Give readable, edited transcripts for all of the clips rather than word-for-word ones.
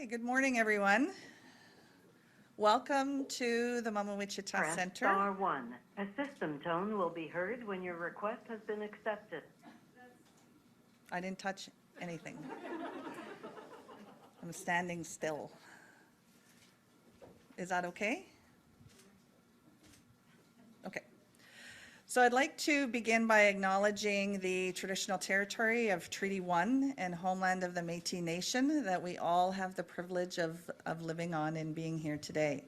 Okay, good morning, everyone. Welcome to the Wichita Press Center. star 1. A system tone will be heard when your request has been accepted. I didn't touch anything. I'm standing still. Is that okay? Okay. So I'd like to begin by acknowledging the traditional territory of Treaty 1 and homeland of the Métis Nation that we all have the privilege of living on and being here today.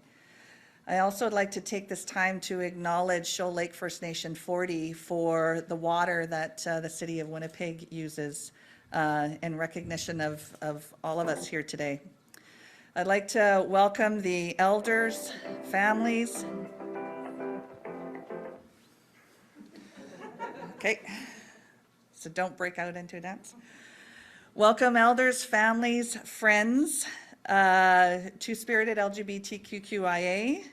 I also would like to take this time to acknowledge Shoal Lake First Nation 40 for the water that the city of Winnipeg uses in recognition of all of us here today. I'd like to welcome the elders, families. Okay, so don't break out into a dance. Welcome elders, families, friends, Two-Spirited LGBTQIA,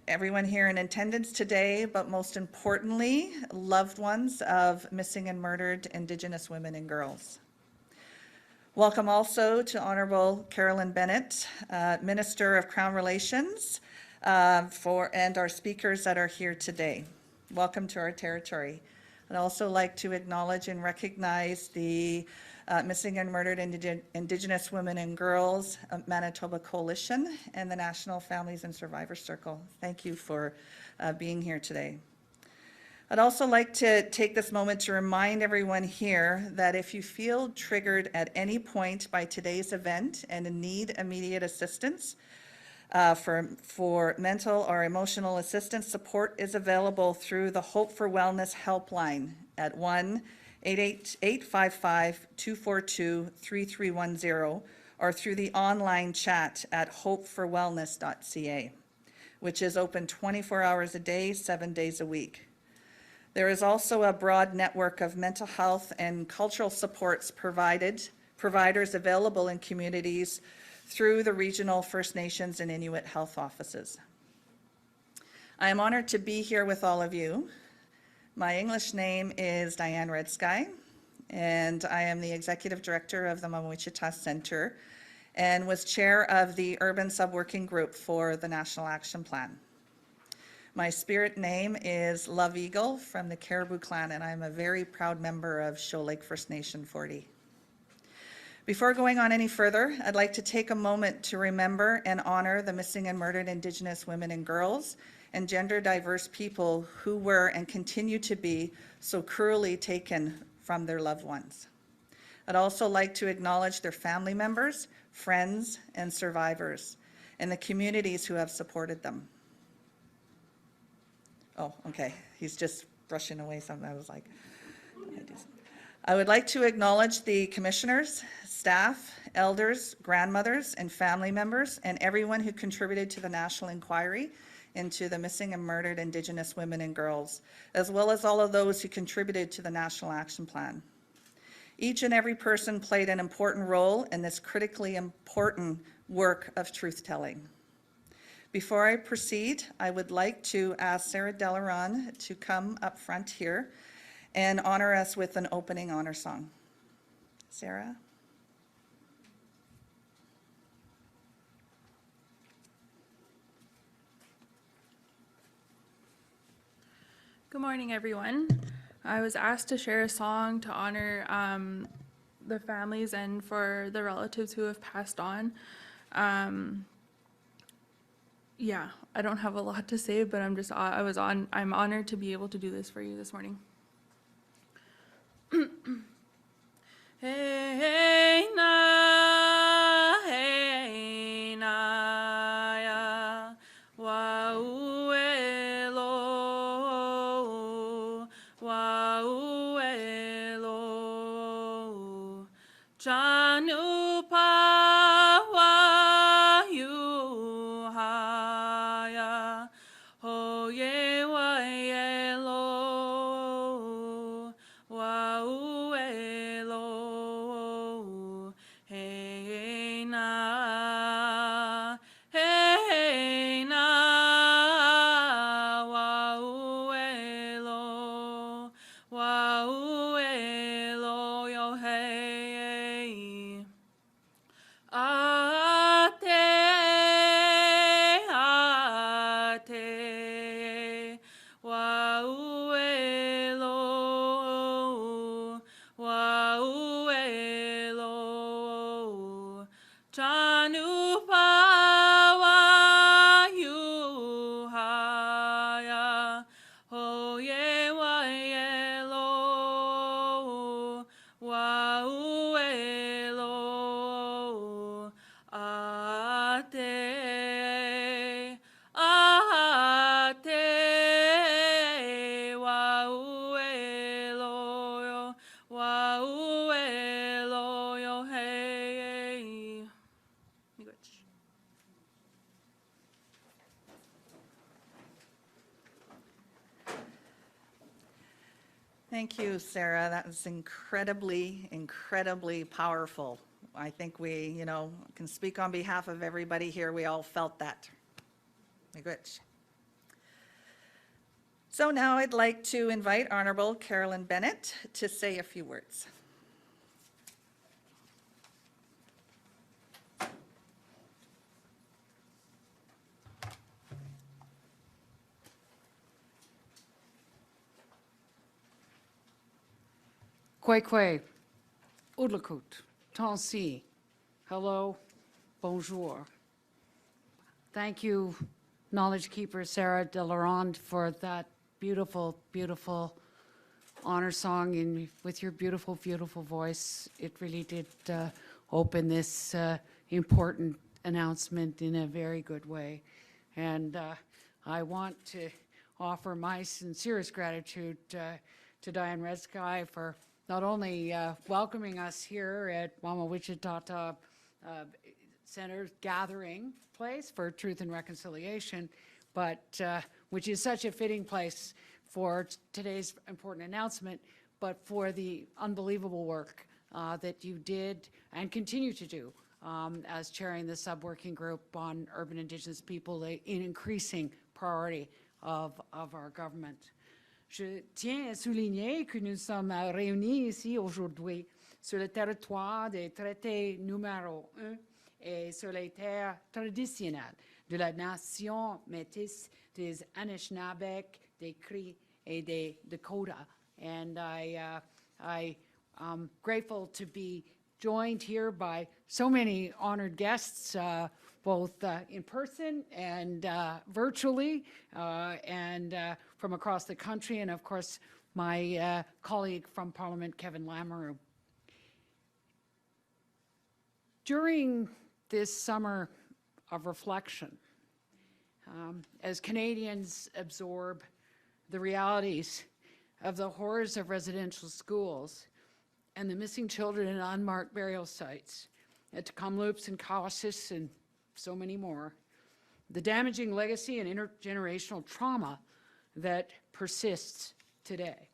everyone here in attendance today, but most importantly, loved ones of missing and murdered Indigenous women and girls. Welcome also to Honorable Carolyn Bennett, Minister of Crown Relations, and our speakers that are here today. Welcome to our territory. I'd also like to acknowledge and recognize the Missing and Murdered Indigenous Women and Girls Manitoba Coalition and the National Families and Survivors Circle. Thank you for being here today. I'd also like to take this moment to remind everyone here that if you feel triggered at any point by today's event and need immediate assistance, for mental or emotional assistance, support is available through the Hope for Wellness helpline at 1-888-55242-3310 or through the online chat at hopeforwellness.ca, which is open 24 hours a day, 7 days a week. There is also a broad network of mental health and cultural supports providers available in communities through the regional First Nations and Inuit health offices. I am honored to be here with all of you. My English name is Diane Redsky, and I am the Executive Director of the Wichita Center and was chair of the Urban Subworking Group for the National Action Plan. My spirit name is Love Eagle from the Caribou Clan, and I'm a very proud member of Shoal Lake First Nation 40. Before going on any further, I'd like to take a moment to remember and honor the missing and murdered Indigenous women and girls and gender diverse people who were and continue to be so cruelly taken from their loved ones. I'd also like to acknowledge their family members, friends, and survivors, and the communities who have supported them. Oh, okay, he's just brushing away something. I was like, I would like to acknowledge the commissioners, staff, elders, grandmothers, and family members, and everyone who contributed to the national inquiry into the missing and murdered Indigenous women and girls, as well as all of those who contributed to the National Action Plan. Each and every person played an important role in this critically important work of truth-telling. Before I proceed, I would like to ask Sarah Delaron to come up front here and honor us with an opening honor song. Sarah? Good morning, everyone. I was asked to share a song to honor the families and for the relatives who have passed on. Yeah, I don't have a lot to say, but I'm honored to be able to do this for you this morning. Hey na, ya, wauelo, Janu pa wa yu haya, hoye waielo, wauelo, hey na, wauelo, wauelo, yo hey. Chanu pawa yu haya ho ye wa ye lo wa u e lo ate ate wa u e lo wa u e lo yo hey. Miigwech. Thank you, Sarah. That was incredibly, incredibly powerful. I think we, can speak on behalf of everybody here. We all felt that. Miigwech. So now I'd like to invite Honorable Carolyn Bennett to say a few words. Kwekwe, Udlakut, Tansi, hello, bonjour. Thank you, Knowledge Keeper Sarah Delarond, for that beautiful, beautiful honor song and with your beautiful, beautiful voice. It really did open this important announcement in a very good way. And I want to offer my sincerest gratitude to Diane Redsky for not only welcoming us here at Mama Wichita Center gathering place for Truth and Reconciliation, but which is such a fitting place for today's important announcement, but for the unbelievable work that you did and continue to do as chairing the sub-working group on urban Indigenous people, an increasing priority of our government. Je tiens à souligner que nous sommes réunis ici aujourd'hui sur le territoire des traités numéro 1 et sur les terres traditionnelles de la nation métisse des Anishinaabe, des Cree, et des Dakota. And I'm grateful to be joined here by so many honored guests, both in person and virtually, and from across the country, and of course, my colleague from Parliament, Kevin Lamoureux. During this summer of reflection, as Canadians absorb the realities of the horrors of residential schools and the missing children in unmarked burial sites at Kamloops and Cowassis and so many more, the damaging legacy and intergenerational trauma that persists today.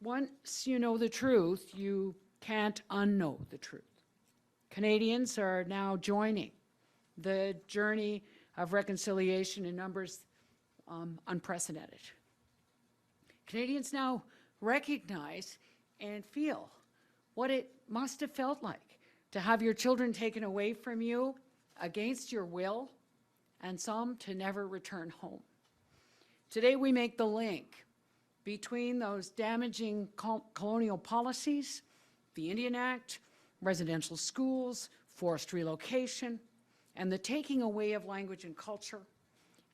Once you know the truth, you can't unknow the truth. Canadians are now joining the journey of reconciliation in numbers unprecedented. Canadians now recognize and feel what it must have felt like to have your children taken away from you against your will, and some to never return home. Today we make the link between those damaging colonial policies, the Indian Act, residential schools, forced relocation, and the taking away of language and culture,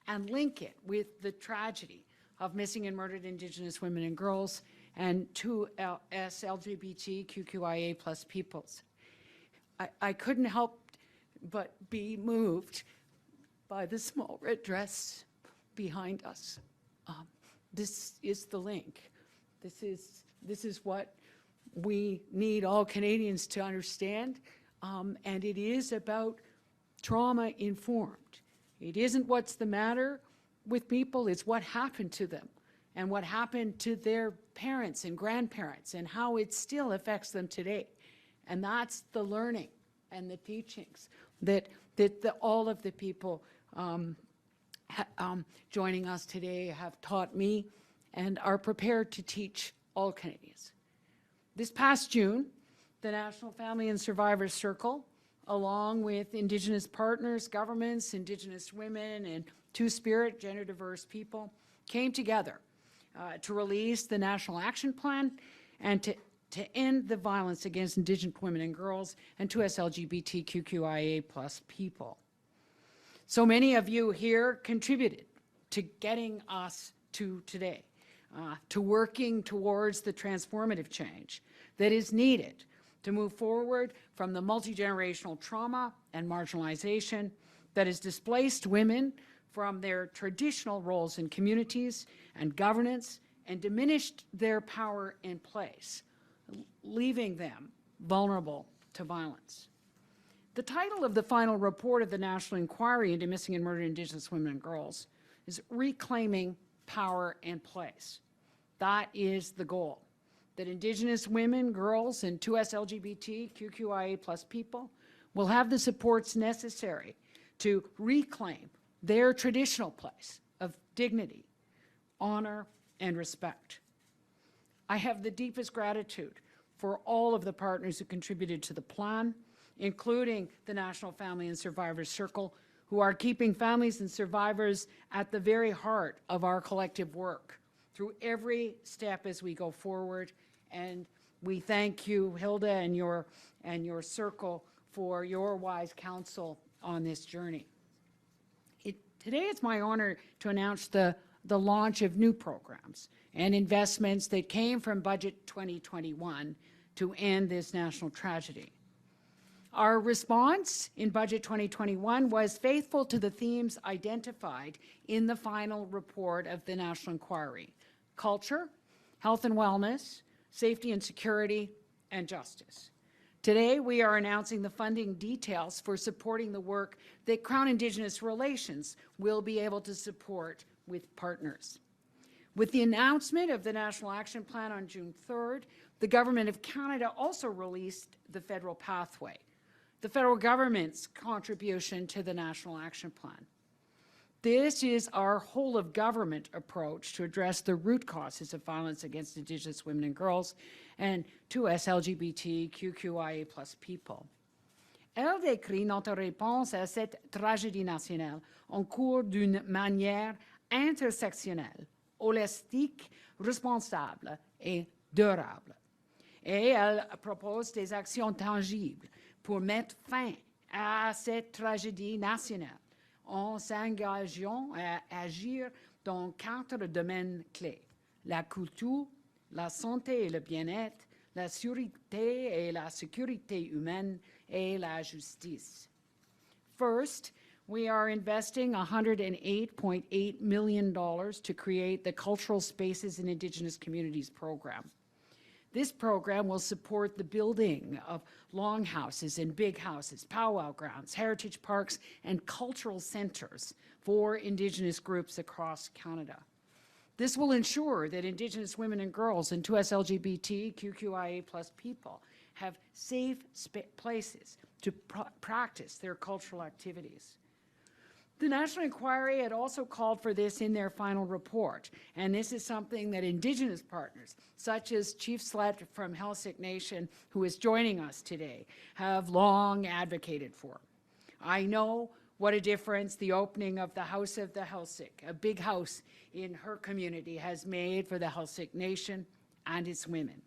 and link it with the tragedy of missing and murdered Indigenous women and girls and 2S LGBTQIA+ peoples. I couldn't help but be moved by the small red dress behind us. This is the link. This is what we need all Canadians to understand, and it is about trauma-informed. It isn't what's the matter with people, it's what happened to them and what happened to their parents and grandparents and how it still affects them today. And that's the learning and the teachings that all of the people joining us today have taught me and are prepared to teach all Canadians. This past June, the National Family and Survivors Circle, along with Indigenous partners, governments, Indigenous women, and Two-Spirit, gender-diverse people, came together to release the National Action Plan and to to end the violence against Indigenous women and girls and to us LGBTQIA+ people. So many of you here contributed to getting us to today, to working towards the transformative change that is needed to move forward from the multi-generational trauma and marginalization that has displaced women from their traditional roles in communities and governance and diminished their power in place, leaving them vulnerable to violence. The title of the final report of the National Inquiry into Missing and Murdered Indigenous Women and Girls is Reclaiming Power and Place. That is the goal, that Indigenous women, girls, and 2S LGBTQIA+ people will have the supports necessary to reclaim their traditional place of dignity, honor, and respect. I have the deepest gratitude for all of the partners who contributed to the plan, including the National Family and Survivors Circle, who are keeping families and survivors at the very heart of our collective work through every step as we go forward. And we thank you, Hilda, and your circle for your wise counsel on this journey. Today it's my honor to announce the launch of new programs and investments that came from Budget 2021 to end this national tragedy. Our response in Budget 2021 was faithful to the themes identified in the final report of the National Inquiry: culture, health and wellness, safety and security, and justice. Today, we are announcing the funding details for supporting the work that Crown-Indigenous Relations will be able to support with partners. With the announcement of the National Action Plan on June 3rd, the Government of Canada also released the federal pathway, the federal government's contribution to the National Action Plan. This is our whole-of-government approach to address the root causes of violence against Indigenous women and girls and to us LGBTQIA+ people. Elle décrit notre réponse à cette tragédie nationale en cours d'une manière intersectionnelle, holistique, responsable et durable. Et elle propose des actions tangibles pour mettre fin à cette tragédie nationale en s'engageant à agir dans 4 domaines clés: la culture, la santé et le bien-être, la sûreté et la sécurité humaine, et la justice. First, we are investing $108.8 million to create the Cultural Spaces in Indigenous Communities program. This program will support the building of longhouses and big houses, powwow grounds, heritage parks, and cultural centres for Indigenous groups across Canada. This will ensure that Indigenous women and girls and 2S LGBTQIA+ people have safe places to practice their cultural activities. The National Inquiry had also called for this in their final report, and this is something that Indigenous partners, such as Chief Slet from Helsik Nation, who is joining us today, have long advocated for. I know what a difference the opening of the House of the Helsik, a big house in her community, has made for the Helsik Nation and its women.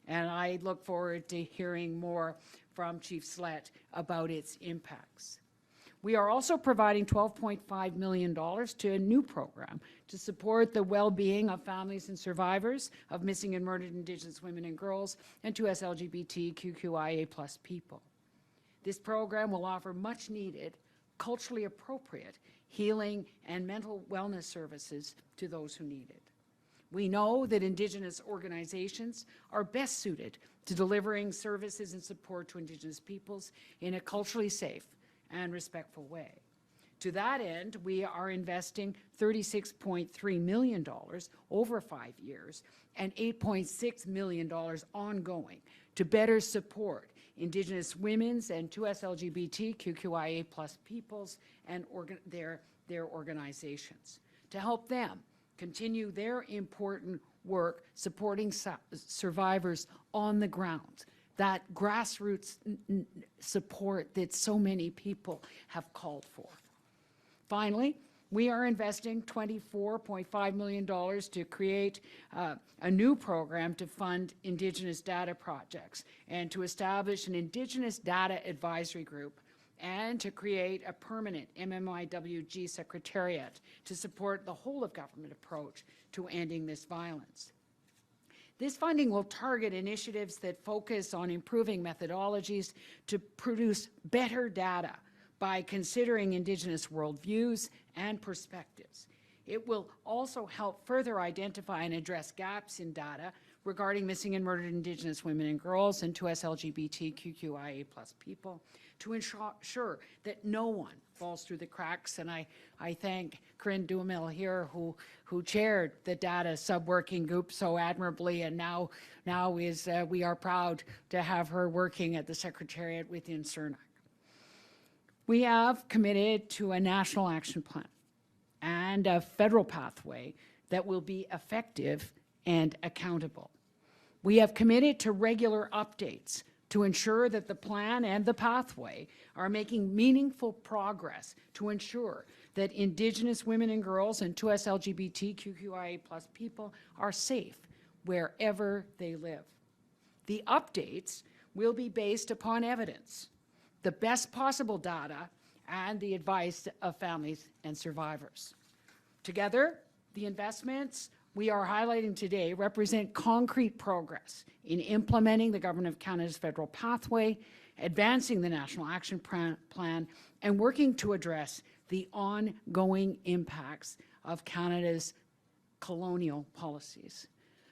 And I look forward to hearing more from Chief Slet about its impacts. We are also providing $12.5 million to a new program to support the well-being of families and survivors of missing and murdered Indigenous women and girls and 2S LGBTQIA+ people. This program will offer much-needed, culturally appropriate healing and mental wellness services to those who need it. We know that Indigenous organizations are best suited to delivering services and support to Indigenous peoples in a culturally safe and respectful way. To that end, we are investing $36.3 million over 5 years and $8.6 million ongoing to better support Indigenous women's and 2S LGBTQIA+ peoples and their organizations, to help them continue their important work supporting survivors on the ground, that grassroots support that so many people have called for. Finally, We are investing $24.5 million to create a new program to fund Indigenous data projects and to establish an Indigenous data advisory group and to create a permanent MMIWG secretariat to support the whole of government approach to ending this violence. This funding will target initiatives that focus on improving methodologies to produce better data by considering Indigenous worldviews and perspectives. It will also help further identify and address gaps in data regarding missing and murdered Indigenous women and girls and 2S LGBTQIA+ people to ensure that no one falls through the cracks. And I thank Corinne Dumel here who chaired the data sub-working group so admirably, and now we are proud to have her working at the Secretariat within CERNAC. We have committed to a national action plan and a federal pathway that will be effective and accountable. We have committed to regular updates to ensure that the plan and the pathway are making meaningful progress to ensure that Indigenous women and girls and 2S LGBTQIA+ people are safe wherever they live. The updates will be based upon evidence, the best possible data, and the advice of families and survivors. Together, the investments we are highlighting today represent concrete progress in implementing the Government of Canada's federal pathway, advancing the National Action Plan, and working to address the ongoing impacts of Canada's colonial policies.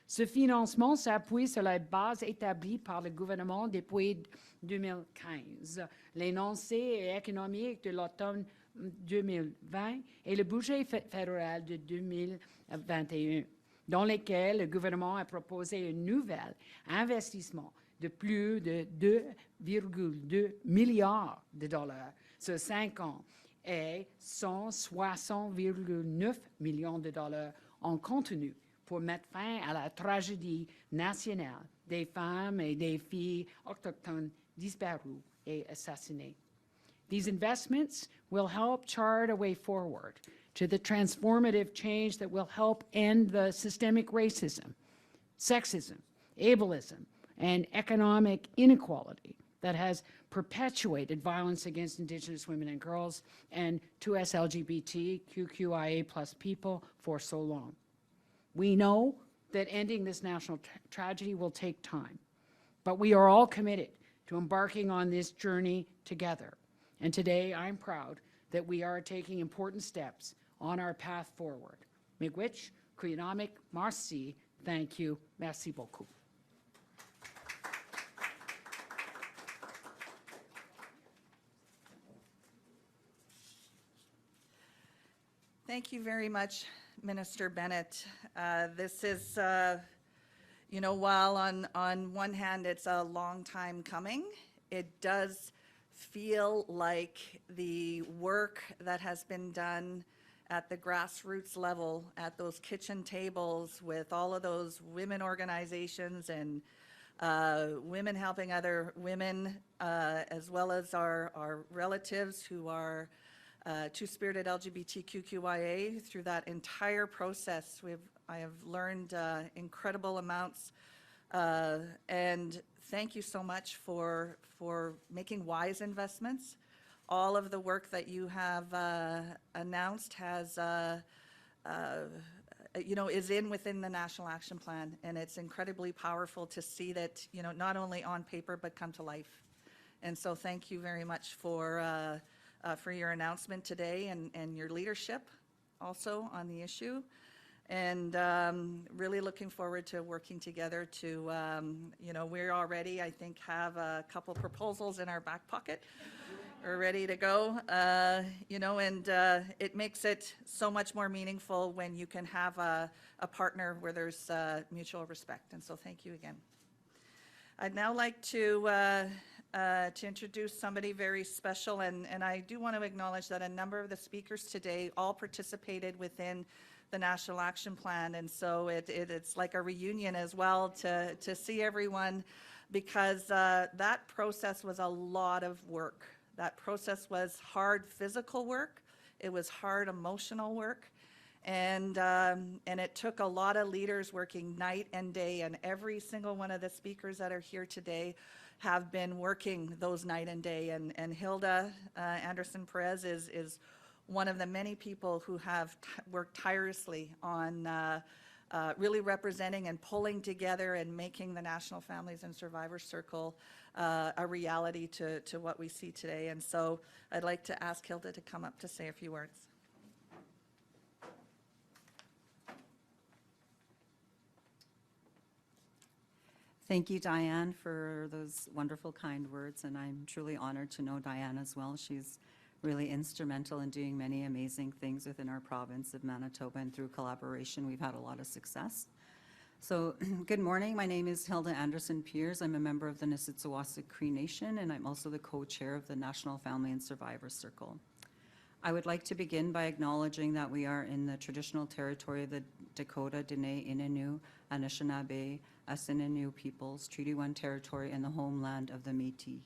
Ce financement s'appuie sur la base établie par le gouvernement depuis 2015, l'énoncé économique de l'automne 2020 et le budget fédéral de 2021, dans lesquels le gouvernement a proposé un nouvel investissement de plus de 2,2 milliards de dollars sur 5 ans et 160,9 millions de dollars en contenu pour mettre fin à la tragédie nationale des femmes et des filles autochtones disparues et assassinées. These investments will help chart a way forward to the transformative change that will help end the systemic racism, sexism, ableism, and economic inequality that has perpetuated violence against Indigenous women and girls and 2S LGBTQIA+ people for so long. We know that ending this national tragedy will take time, but we are all committed to embarking on this journey together. And today, I'm proud that we are taking important steps on our path forward. Miigwech, Kuyanomik, Marci, thank you, merci beaucoup. Thank you very much, Minister Bennett. This is, you know, while on one hand it's a long time coming, it does feel like the work that has been done at the grassroots level, at those kitchen tables with all of those women organizations and women helping other women, as well as our relatives who are two-spirited LGBTQIA. Through that entire process, I have learned incredible amounts, and thank you so much for making wise investments. All of the work that you have announced has, you know, is within the National Action Plan, and it's incredibly powerful to see that, you know, not only on paper but come to life. And so, thank you very much for your announcement today and your leadership also on the issue. And really looking forward to working together to, you know, we're already, I think, have a couple proposals in our back pocket. We're ready to go, you know, and it makes it so much more meaningful when you can have a partner where there's mutual respect. And so thank you again. I'd now like to introduce somebody very special, and I do want to acknowledge that a number of the speakers today all participated within the National Action Plan, and so it's like a reunion as well to see everyone, because that process was a lot of work. That process was hard physical work. It was hard emotional work. And it took a lot of leaders working night and day, and every single one of the speakers that are here today have been working those night and day. And Hilda Anderson Perez is one of the many people who have worked tirelessly on really representing and pulling together and making the National Families and Survivors Circle a reality to what we see today. And so I'd like to ask Hilda to come up to say a few words. Thank you, Diane, for those wonderful, kind words, and I'm truly honored to know Diane as well. She's really instrumental in doing many amazing things within our province of Manitoba, and through collaboration, we've had a lot of success. So, good morning. My name is Hilda Anderson Piers. I'm a member of the Nissitziwasuk Cree Nation, and I'm also the co-chair of the National Family and Survivors Circle. I would like to begin by acknowledging that we are in the traditional territory of the Dakota, Dene, Innu, Anishinaabe, Asininu peoples, Treaty 1 territory, and the homeland of the Métis.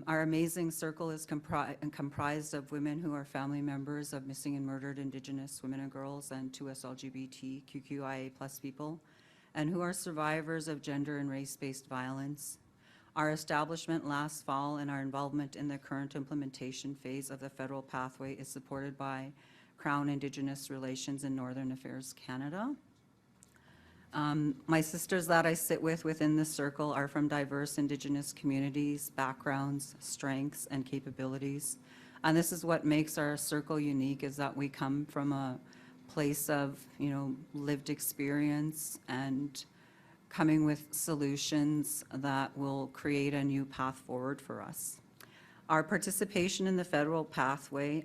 Our amazing circle is comprised of women who are family members of missing and murdered Indigenous women and girls and 2S LGBTQIA+ people, and who are survivors of gender and race-based violence. Our establishment last fall and our involvement in the current implementation phase of the federal pathway is supported by Crown-Indigenous Relations and Northern Affairs Canada. My sisters that I sit with within the circle are from diverse Indigenous communities, backgrounds, strengths, and capabilities. And this is what makes our circle unique, is that we come from a place of, lived experience and coming with solutions that will create a new path forward for us. Our participation in the federal pathway,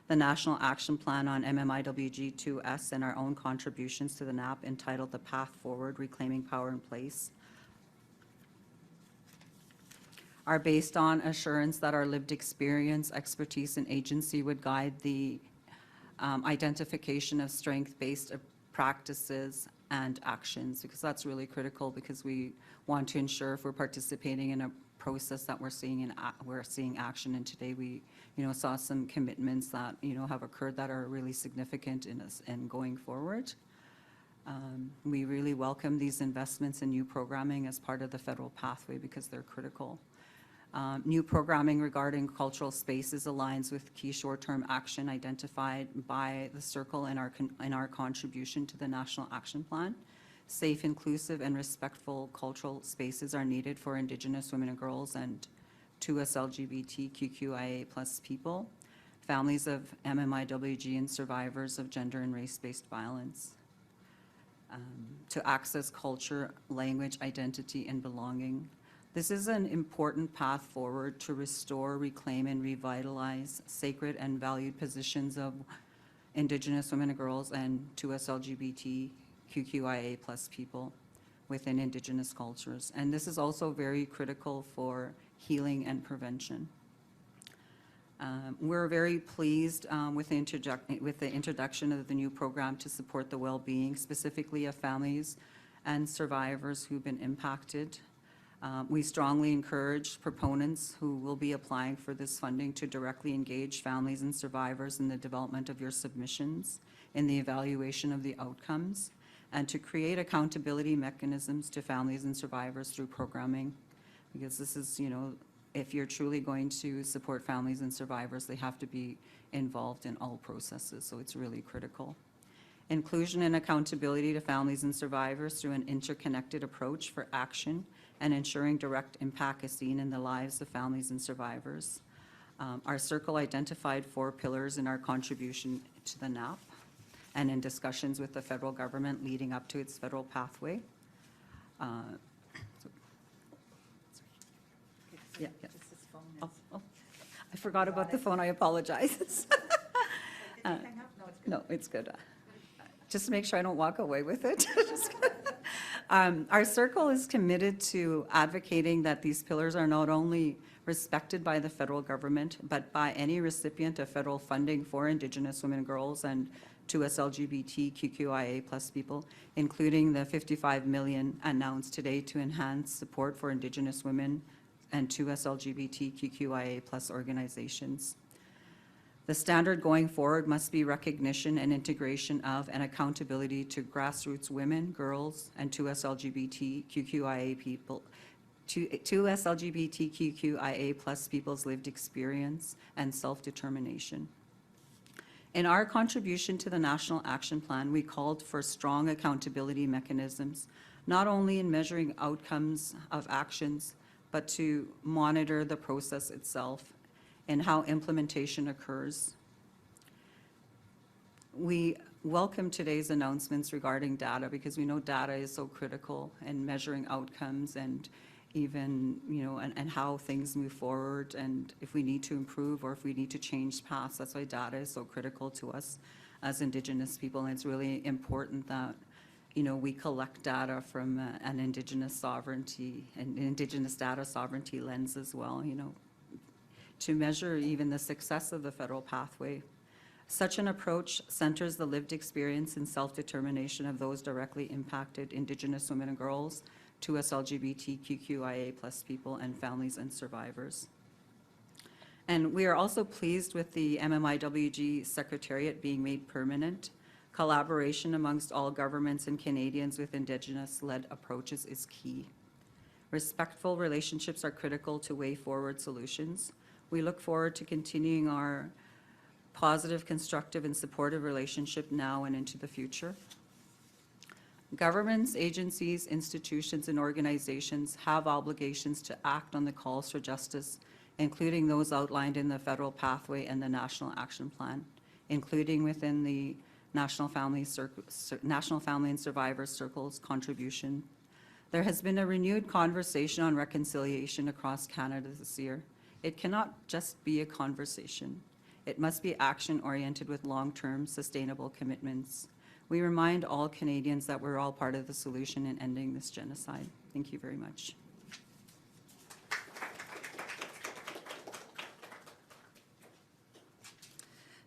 the National Action Plan on MMIWG 2S, and our own contributions to the NAP entitled The Path Forward, Reclaiming Power in Place, are based on assurance that our lived experience, expertise, and agency would guide the identification of strength-based practices and actions, because that's really critical, because we want to ensure if we're participating in a process that we're seeing action. And today we saw some commitments that have occurred that are really significant in going forward. We really welcome these investments in new programming as part of the federal pathway, because they're critical. New programming regarding cultural spaces aligns with key short-term action identified by the Circle in our contribution to the National Action Plan. Safe, inclusive, and respectful cultural spaces are needed for Indigenous women and girls and 2S LGBTQIA+ people, families of MMIWG, and survivors of gender and race-based violence. To access culture, language, identity, and belonging. This is an important path forward to restore, reclaim, and revitalize sacred and valued positions of Indigenous women and girls and 2S LGBTQIA+ people within Indigenous cultures. And this is also very critical for healing and prevention. We're very pleased with the introduction of the new program to support the well-being, specifically of families and survivors who've been impacted. We strongly encourage proponents who will be applying for this funding to directly engage families and survivors in the development of your submissions, in the evaluation of the outcomes, and to create accountability mechanisms to families and survivors through programming. Because this is, if you're truly going to support families and survivors, they have to be involved in all processes, so it's really critical. Inclusion and accountability to families and survivors through an interconnected approach for action and ensuring direct impact is seen in the lives of families and survivors. Our circle identified 4 pillars in our contribution to the NAP and in discussions with the federal government leading up to its federal pathway. Yeah. Oh, I forgot about the phone, I apologize. No, it's good. Just to make sure I don't walk away with it. Our circle is committed to advocating that these pillars are not only respected by the federal government, but by any recipient of federal funding for Indigenous women and girls and 2S LGBTQIA+ people, including the $55 million announced today to enhance support for Indigenous women and 2S LGBTQIA+ organizations. The standard going forward must be recognition and integration of and accountability to grassroots women, girls, and 2S LGBTQIA people, 2S LGBTQIA plus people's lived experience and self-determination. In our contribution to the National Action Plan, we called for strong accountability mechanisms, not only in measuring outcomes of actions, but to monitor the process itself and how implementation occurs. We welcome today's announcements regarding data because we know data is so critical in measuring outcomes and even, and how things move forward and if we need to improve or if we need to change paths. That's why data is so critical to us as Indigenous people, and it's really important that, we collect data from an Indigenous sovereignty and Indigenous data sovereignty lens as well, to measure even the success of the federal pathway. Such an approach centers the lived experience and self-determination of those directly impacted Indigenous women and girls, 2S LGBTQIA plus people, and families and survivors. And we are also pleased with the MMIWG Secretariat being made permanent. Collaboration amongst all governments and Canadians with Indigenous-led approaches is key. Respectful relationships are critical to way forward solutions. We look forward to continuing our positive, constructive, and supportive relationship now and into the future. Governments, agencies, institutions, and organizations have obligations to act on the calls for justice, including those outlined in the federal pathway and the National Action Plan, including within the National Family and Survivor Circle's contribution. There has been a renewed conversation on reconciliation across Canada this year. It cannot just be a conversation. It must be action-oriented with long-term sustainable commitments. We remind all Canadians that we're all part of the solution in ending this genocide. Thank you very much.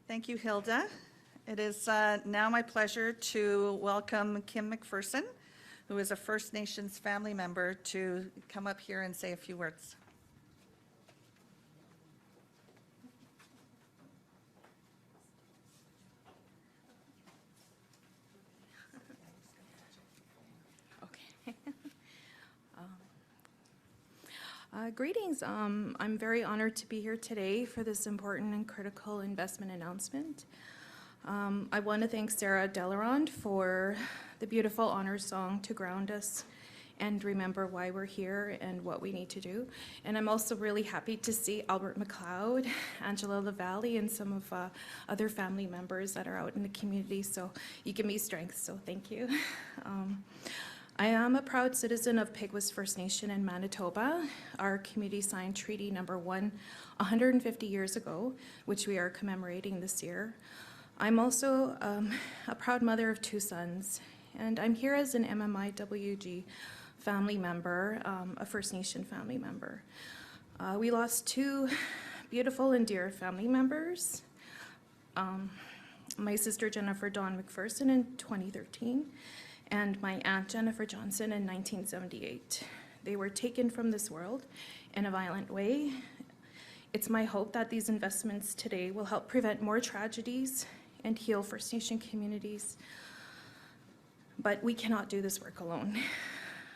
Thank you, Hilda. It is now my pleasure to welcome Kim McPherson, who is a First Nations family member, to come up here and say a few words. Greetings. I'm very honored to be here today for this important and critical investment announcement. I want to thank Sarah Delarond for the beautiful honor song to ground us and remember why we're here and what we need to do. And I'm also really happy to see Albert McLeod, Angela LaValle, and some of other family members that are out in the community. So you give me strength, so thank you. I am a proud citizen of Peguis First Nation in Manitoba. Our community signed Treaty Number 1 150 years ago, which we are commemorating this year. I'm also a proud mother of 2 sons, and I'm here as an MMIWG family member, a First Nation family member. We lost 2 beautiful and dear family members. My sister Jennifer Dawn McPherson in 2013, and my aunt Jennifer Johnson in 1978. They were taken from this world in a violent way. It's my hope that these investments today will help prevent more tragedies and heal First Nation communities. But we cannot do this work alone.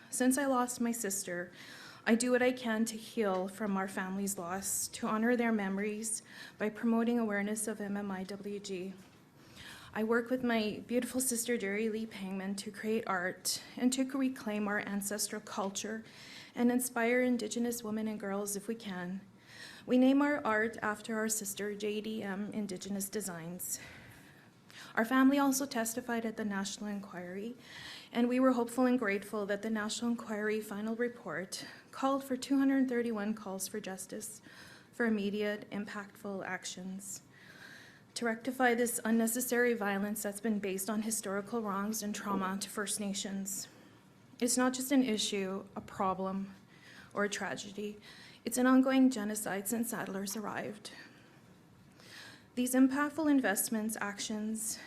Since I lost my sister, I do what I can to heal from our family's loss, to honor their memories by promoting awareness of MMIWG. I work with my beautiful sister, Jerry Lee Pangman, to create art and to reclaim our ancestral culture and inspire Indigenous women and girls if we can. We name our art after our sister, JDM Indigenous Designs. Our family also testified at the National Inquiry, and we were hopeful and grateful that the National Inquiry final report called for 231 calls for justice for immediate, impactful actions to rectify this unnecessary violence that's been based on historical wrongs and trauma to First Nations. It's not just an issue, a problem, or a tragedy. It's an ongoing genocide since settlers arrived. These impactful investments, actions,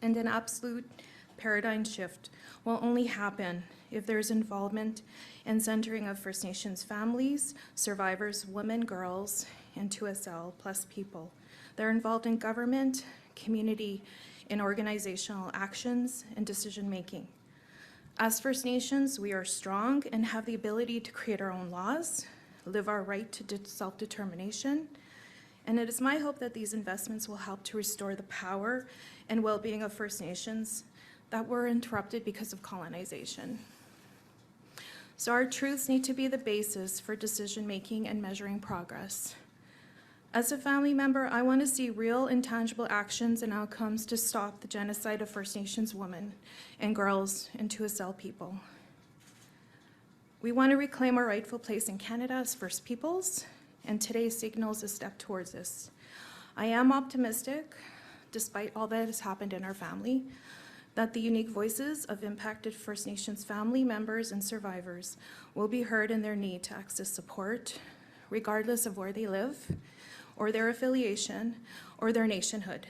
and an absolute paradigm shift will only happen if there's involvement and centering of First Nations families, survivors, women, girls, and 2SL plus people They're involved in government, community, and organizational actions and decision-making. As First Nations, we are strong and have the ability to create our own laws, live our right to self-determination, and it is my hope that these investments will help to restore the power and well-being of First Nations that were interrupted because of colonization. So our truths need to be the basis for decision-making and measuring progress. As a family member, I want to see real and tangible actions and outcomes to stop the genocide of First Nations women and girls and Tuatha people. We want to reclaim our rightful place in Canada as First Peoples, and today signals a step towards this. I am optimistic, despite all that has happened in our family, that the unique voices of impacted First Nations family members and survivors will be heard in their need to access support, regardless of where they live, or their affiliation, or their nationhood.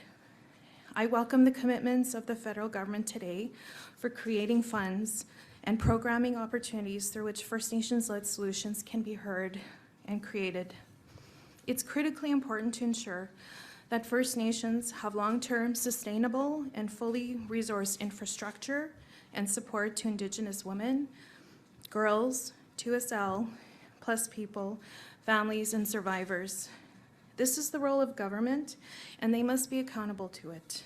I welcome the commitments of the federal government today for creating funds and programming opportunities through which First Nations-led solutions can be heard and created. It's critically important to ensure that First Nations have long-term, sustainable, and fully resourced infrastructure and support to Indigenous women, girls, Tuatha plus people, families, and survivors. This is the role of government, and they must be accountable to it.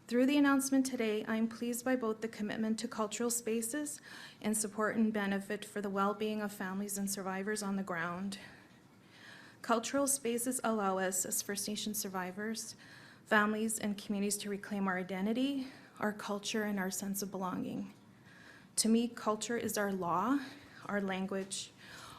Through the announcement today, I am pleased by both the commitment to cultural spaces and support and benefit for the well-being of families and survivors on the ground. Cultural spaces allow us as First Nation survivors, families, and communities to reclaim our identity, our culture, and our sense of belonging. To me, culture is our law, our language,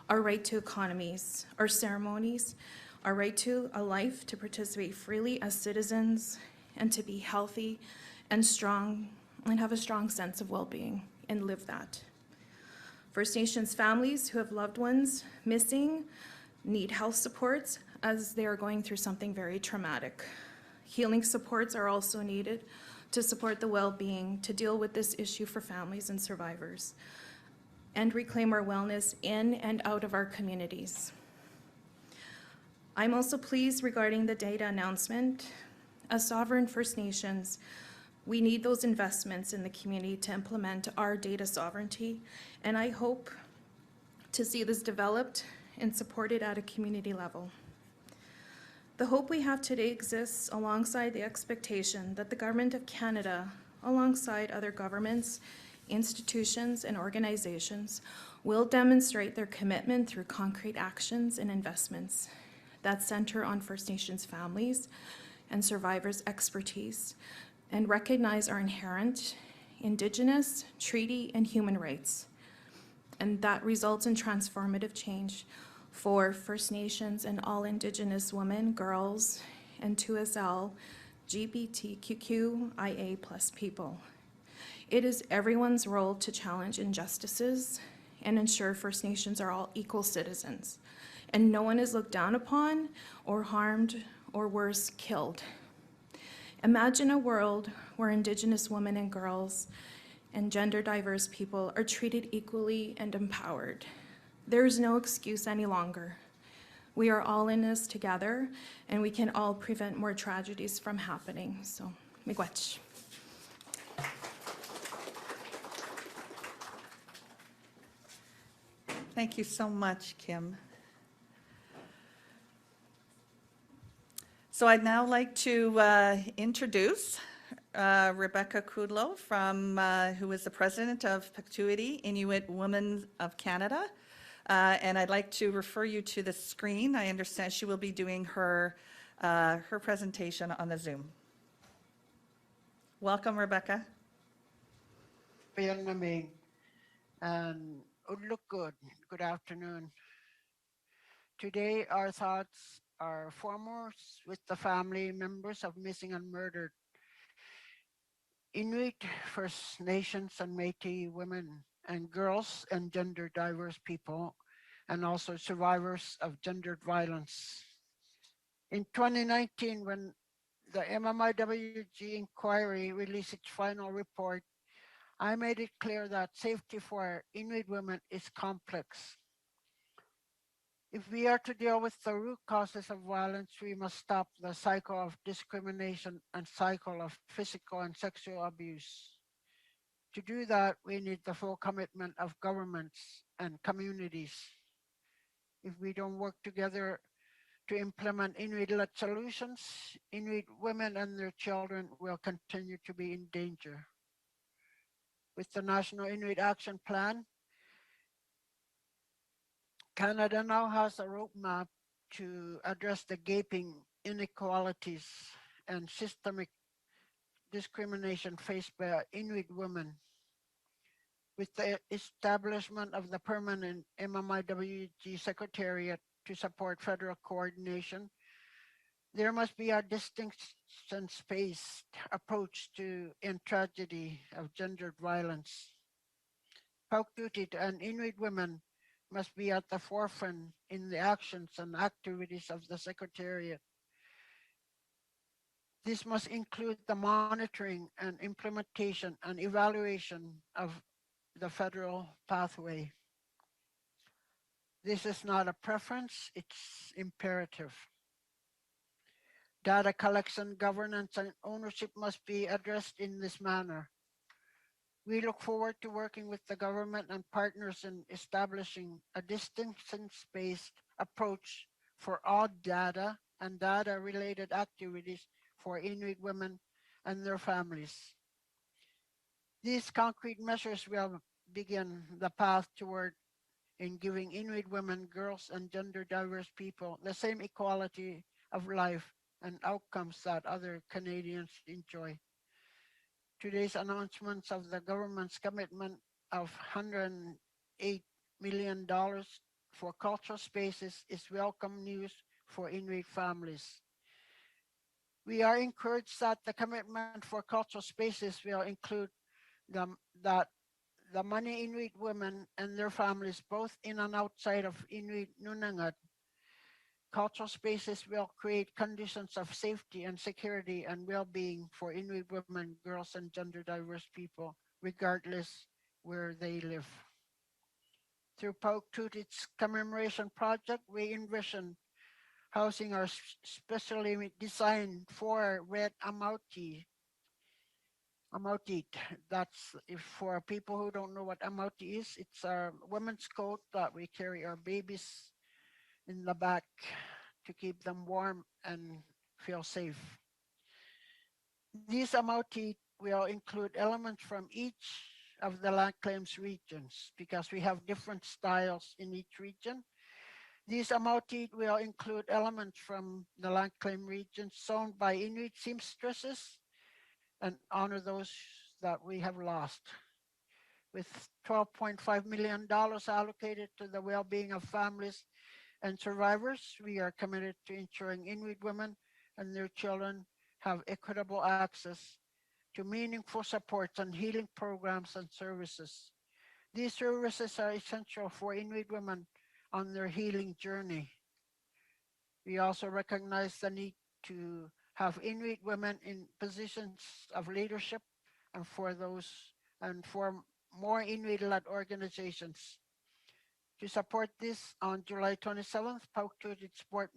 our right to economies, our ceremonies, our right to a life to participate freely as citizens, and to be healthy and strong and have a strong sense of well-being and live that. First Nations families who have loved ones missing need health supports as they are going through something very traumatic. Healing supports are also needed to support the well-being to deal with this issue for families and survivors and reclaim our wellness in and out of our communities. I'm also pleased regarding the data announcement. As sovereign First Nations, we need those investments in the community to implement our data sovereignty, and I hope to see this developed and supported at a community level. The hope we have today exists alongside the expectation that the Government of Canada, alongside other governments, institutions, and organizations, will demonstrate their commitment through concrete actions and investments that center on First Nations families and survivors' expertise and recognize our inherent Indigenous, treaty, and human rights. And that results in transformative change for First Nations and all Indigenous women, girls, and Tuatha LGBTQIA+ people. It is everyone's role to challenge injustices and ensure First Nations are all equal citizens, and no one is looked down upon or harmed or worse, killed. Imagine a world where Indigenous women and girls and gender diverse people are treated equally and empowered. There is no excuse any longer. We are all in this together, and we can all prevent more tragedies from happening. So, miigwech. Thank you so much, Kim. So I'd now like to introduce Rebecca Kudlow, who is the president of Pektuiti Inuit Women of Canada. And I'd like to refer you to the screen. I understand she will be doing her presentation on the Zoom. Welcome, Rebecca. And look good. Good afternoon. Today, our thoughts are foremost with the family members of missing and murdered Inuit, First Nations, and Métis women and girls and gender diverse people, and also survivors of gendered violence. In 2019, when the MMIWG inquiry released its final report, I made it clear that safety for Inuit women is complex. If we are to deal with the root causes of violence, we must stop the cycle of discrimination and cycle of physical and sexual abuse. To do that, we need the full commitment of governments and communities. If we don't work together to implement Inuit-led solutions, Inuit women and their children will continue to be in danger. With the National Inuit Action Plan, Canada now has a roadmap to address the gaping inequalities and systemic discrimination faced by Inuit women. With the establishment of the permanent MMIWG Secretariat to support federal coordination, there must be a distinction-based approach to end tragedy of gendered violence. Pauktutit and Inuit women must be at the forefront in the actions and activities of the Secretariat. This must include the monitoring and implementation and evaluation of the federal pathway. This is not a preference, it's imperative. Data collection, governance, and ownership must be addressed in this manner. We look forward to working with the government and partners in establishing a distinction-based approach for all data and data-related activities for Inuit women and their families. These concrete measures will begin the path toward in giving Inuit women, girls, and gender diverse people the same equality of life and outcomes that other Canadians enjoy. Today's announcements of the government's commitment of $108 million for cultural spaces is welcome news for Inuit families. We are encouraged that the commitment for cultural spaces will include that the money Inuit women and their families, both in and outside of Inuit Nunangat, cultural spaces will create conditions of safety and security and well-being for Inuit women, girls, and gender diverse people, regardless where they live. Through Pauktuit's commemoration project, we envision housing are specially designed for Red Amauti. Amautit, that's if for people who don't know what Amauti is, it's a women's coat that we carry our babies in the back to keep them warm and feel safe. These Amauti will include elements from each of the land claims regions because we have different styles in each region. These Amauti will include elements from the land claim regions sewn by Inuit seamstresses and honor those that we have lost. With $12.5 million allocated to the well-being of families and survivors, we are committed to ensuring Inuit women and their children have equitable access to meaningful supports and healing programs and services. These services are essential for Inuit women on their healing journey. We also recognize the need to have Inuit women in positions of leadership and for more Inuit-led organizations. To support this, on July 27th, Pauktuit's board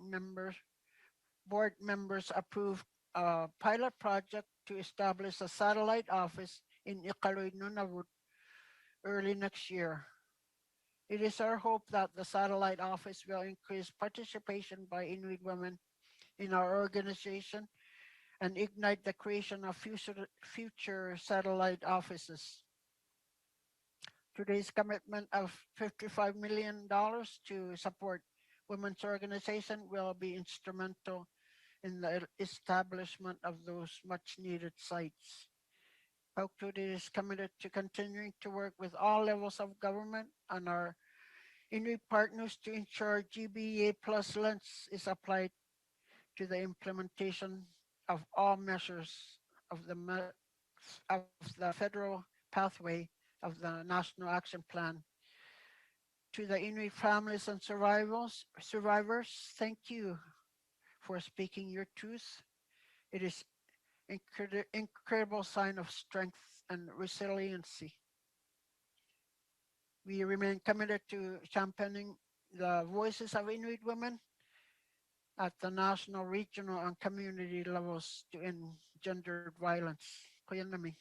members approved a pilot project to establish a satellite office in Iqaluit, Nunavut early next year. It is our hope that the satellite office will increase participation by Inuit women in our organization and ignite the creation of future satellite offices. Today's commitment of $55 million to support women's organization will be instrumental in the establishment of those much needed sites. Pauktuit is committed to continuing to work with all levels of government and our Inuit partners to ensure GBA plus lens is applied to the implementation of all measures of the federal pathway of the National Action Plan. To the Inuit families and survivors, thank you for speaking your truth. It is incredible sign of strength and resiliency. We remain committed to championing the voices of Inuit women at the national, regional, and community levels to end gendered violence. Kuyanami.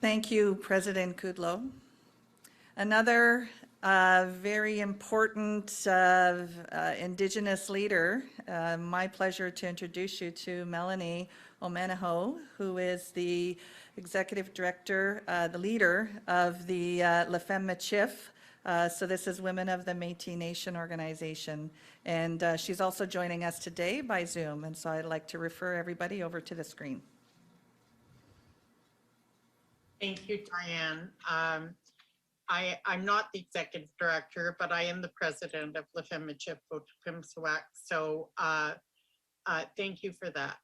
Thank you, President Kudlow. Another very important Indigenous leader, my pleasure to introduce you to Melanie Omenaho, who is the Executive Director, the leader of the La Femme Chif. So this is Women of the Métis Nation organization. And she's also joining us today by Zoom. And so I'd like to refer everybody over to the screen. Thank you, Diane. I'm not the executive director, but I am the president of La Femme Chif Otipemisiwak. So thank you for that.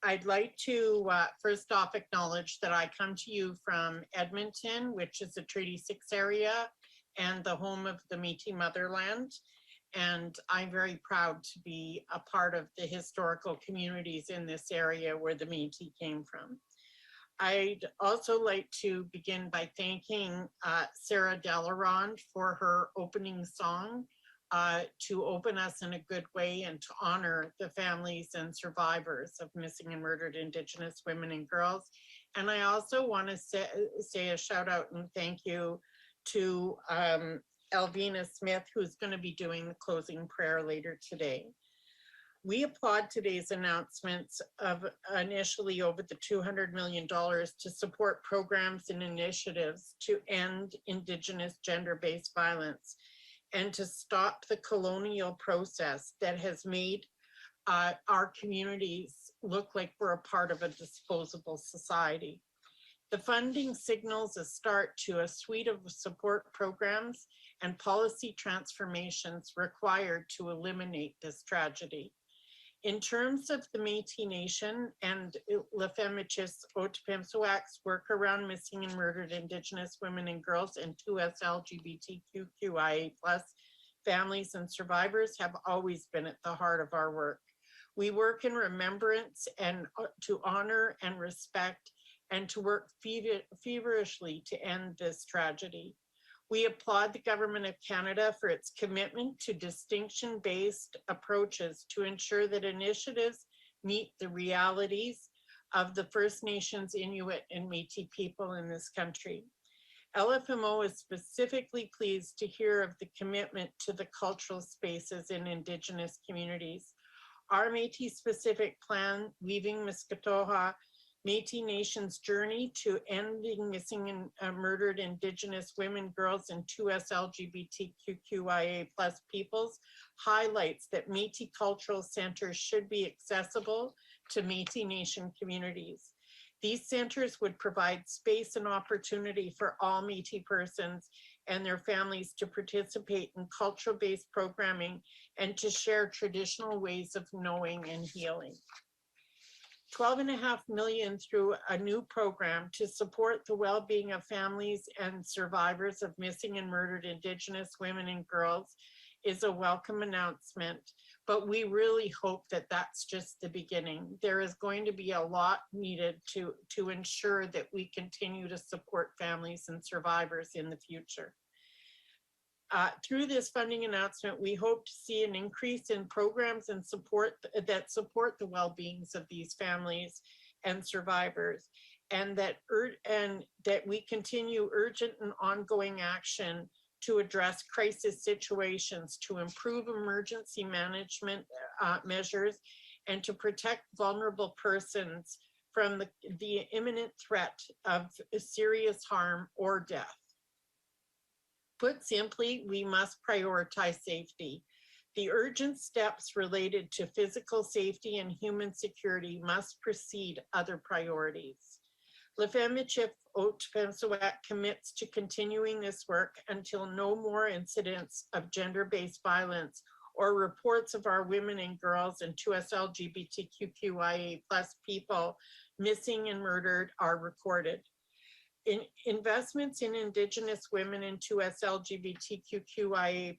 I'd like to first off acknowledge that I come to you from Edmonton, which is a Treaty 6 area and the home of the Métis motherland. And I'm very proud to be a part of the historical communities in this area where the Métis came from. I'd also like to begin by thanking Sarah Delaronde for her opening song to open us in a good way and to honor the families and survivors of missing and murdered Indigenous women and girls. And I also want to say a shout out and thank you to Elvina Smith, who's going to be doing the closing prayer later today. We applaud today's announcements of initially over the $200 million to support programs and initiatives to end Indigenous gender-based violence and to stop the colonial process that has made our communities look like we're a part of a disposable society. The funding signals a start to a suite of support programs and policy transformations required to eliminate this tragedy. In terms of the Métis Nation and La Femme Chif Otipemisiwak's work around missing and murdered Indigenous women and girls and 2S LGBTQIA+ families and survivors have always been at the heart of our work. We work in remembrance and to honor and respect and to work feverishly to end this tragedy. We applaud the Government of Canada for its commitment to distinction-based approaches to ensure that initiatives meet the realities of the First Nations, Inuit, and Métis people in this country. LFMO is specifically pleased to hear of the commitment to the cultural spaces in Indigenous communities. Our Métis-specific plan, Weaving Miskatoha, Métis Nation's journey to ending missing and murdered Indigenous women, girls, and 2S LGBTQIA+ peoples highlights that Métis cultural centers should be accessible to Métis Nation communities. These centers would provide space and opportunity for all Métis persons and their families to participate in cultural-based programming and to share traditional ways of knowing and healing. $12.5 million through a new program to support the well-being of families and survivors of missing and murdered Indigenous women and girls is a welcome announcement, but we really hope that that's just the beginning. There is going to be a lot needed to ensure that we continue to support families and survivors in the future. Through this funding announcement, we hope to see an increase in programs and support that support the well-beings of these families and survivors, and that we continue urgent and ongoing action to address crisis situations, to improve emergency management measures, and to protect vulnerable persons from the imminent threat of serious harm or death. Put simply, we must prioritize safety. The urgent steps related to physical safety and human security must precede other priorities. La Femme Chif Otipemisiwak commits to continuing this work until no more incidents of gender-based violence or reports of our women and girls and 2S LGBTQIA+ people missing and murdered are recorded. Investments in Indigenous women and 2S LGBTQIA+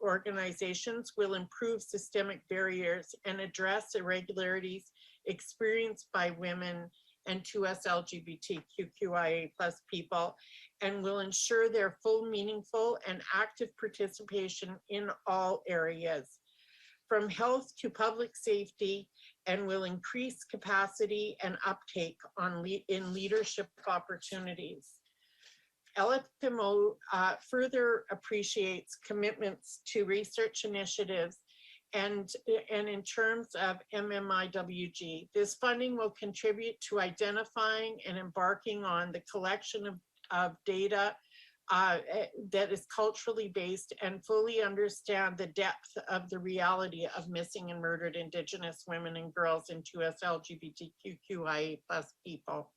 organizations will improve systemic barriers and address irregularities experienced by women and 2S LGBTQIA+ people, and will ensure their full, meaningful, and active participation in all areas, from health to public safety, and will increase capacity and uptake in leadership opportunities. LFMO further appreciates commitments to research initiatives and in terms of MMIWG. This funding will contribute to identifying and embarking on the collection of data that is culturally based and fully understand the depth of the reality of missing and murdered Indigenous women and girls and 2S LGBTQIA+ people.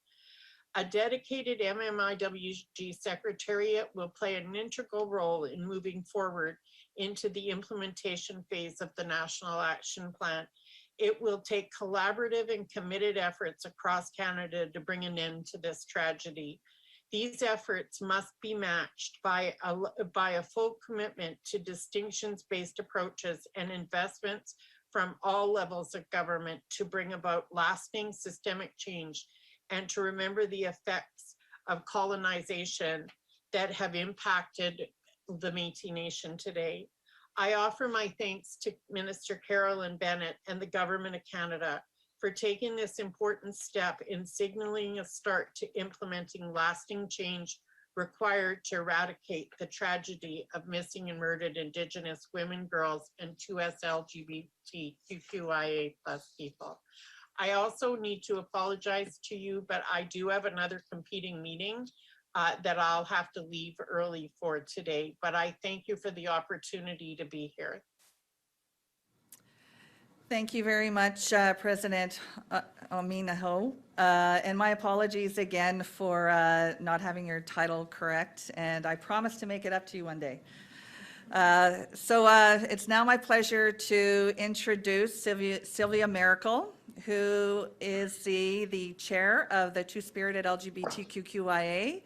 A dedicated MMIWG Secretariat will play an integral role in moving forward into the implementation phase of the National Action Plan. It will take collaborative and committed efforts across Canada to bring an end to this tragedy. These efforts must be matched by a full commitment to distinctions-based approaches and investments from all levels of government to bring about lasting systemic change and to remember the effects of colonization that have impacted the Métis Nation today. I offer my thanks to Minister Carolyn, Bennett, and the Government of Canada for taking this important step in signaling a start to implementing lasting change required to eradicate the tragedy of missing and murdered Indigenous women, girls, and 2S LGBTQIA+ people. I also need to apologize to you, but I do have another competing meeting that I'll have to leave early for today, but I thank you for the opportunity to be here. Thank you very much, President Ominaho. And my apologies again for not having your title correct, and I promise to make it up to you one day. It's now my pleasure to introduce Sylvia Miracle, who is the chair of the Two-Spirited LGBTQIA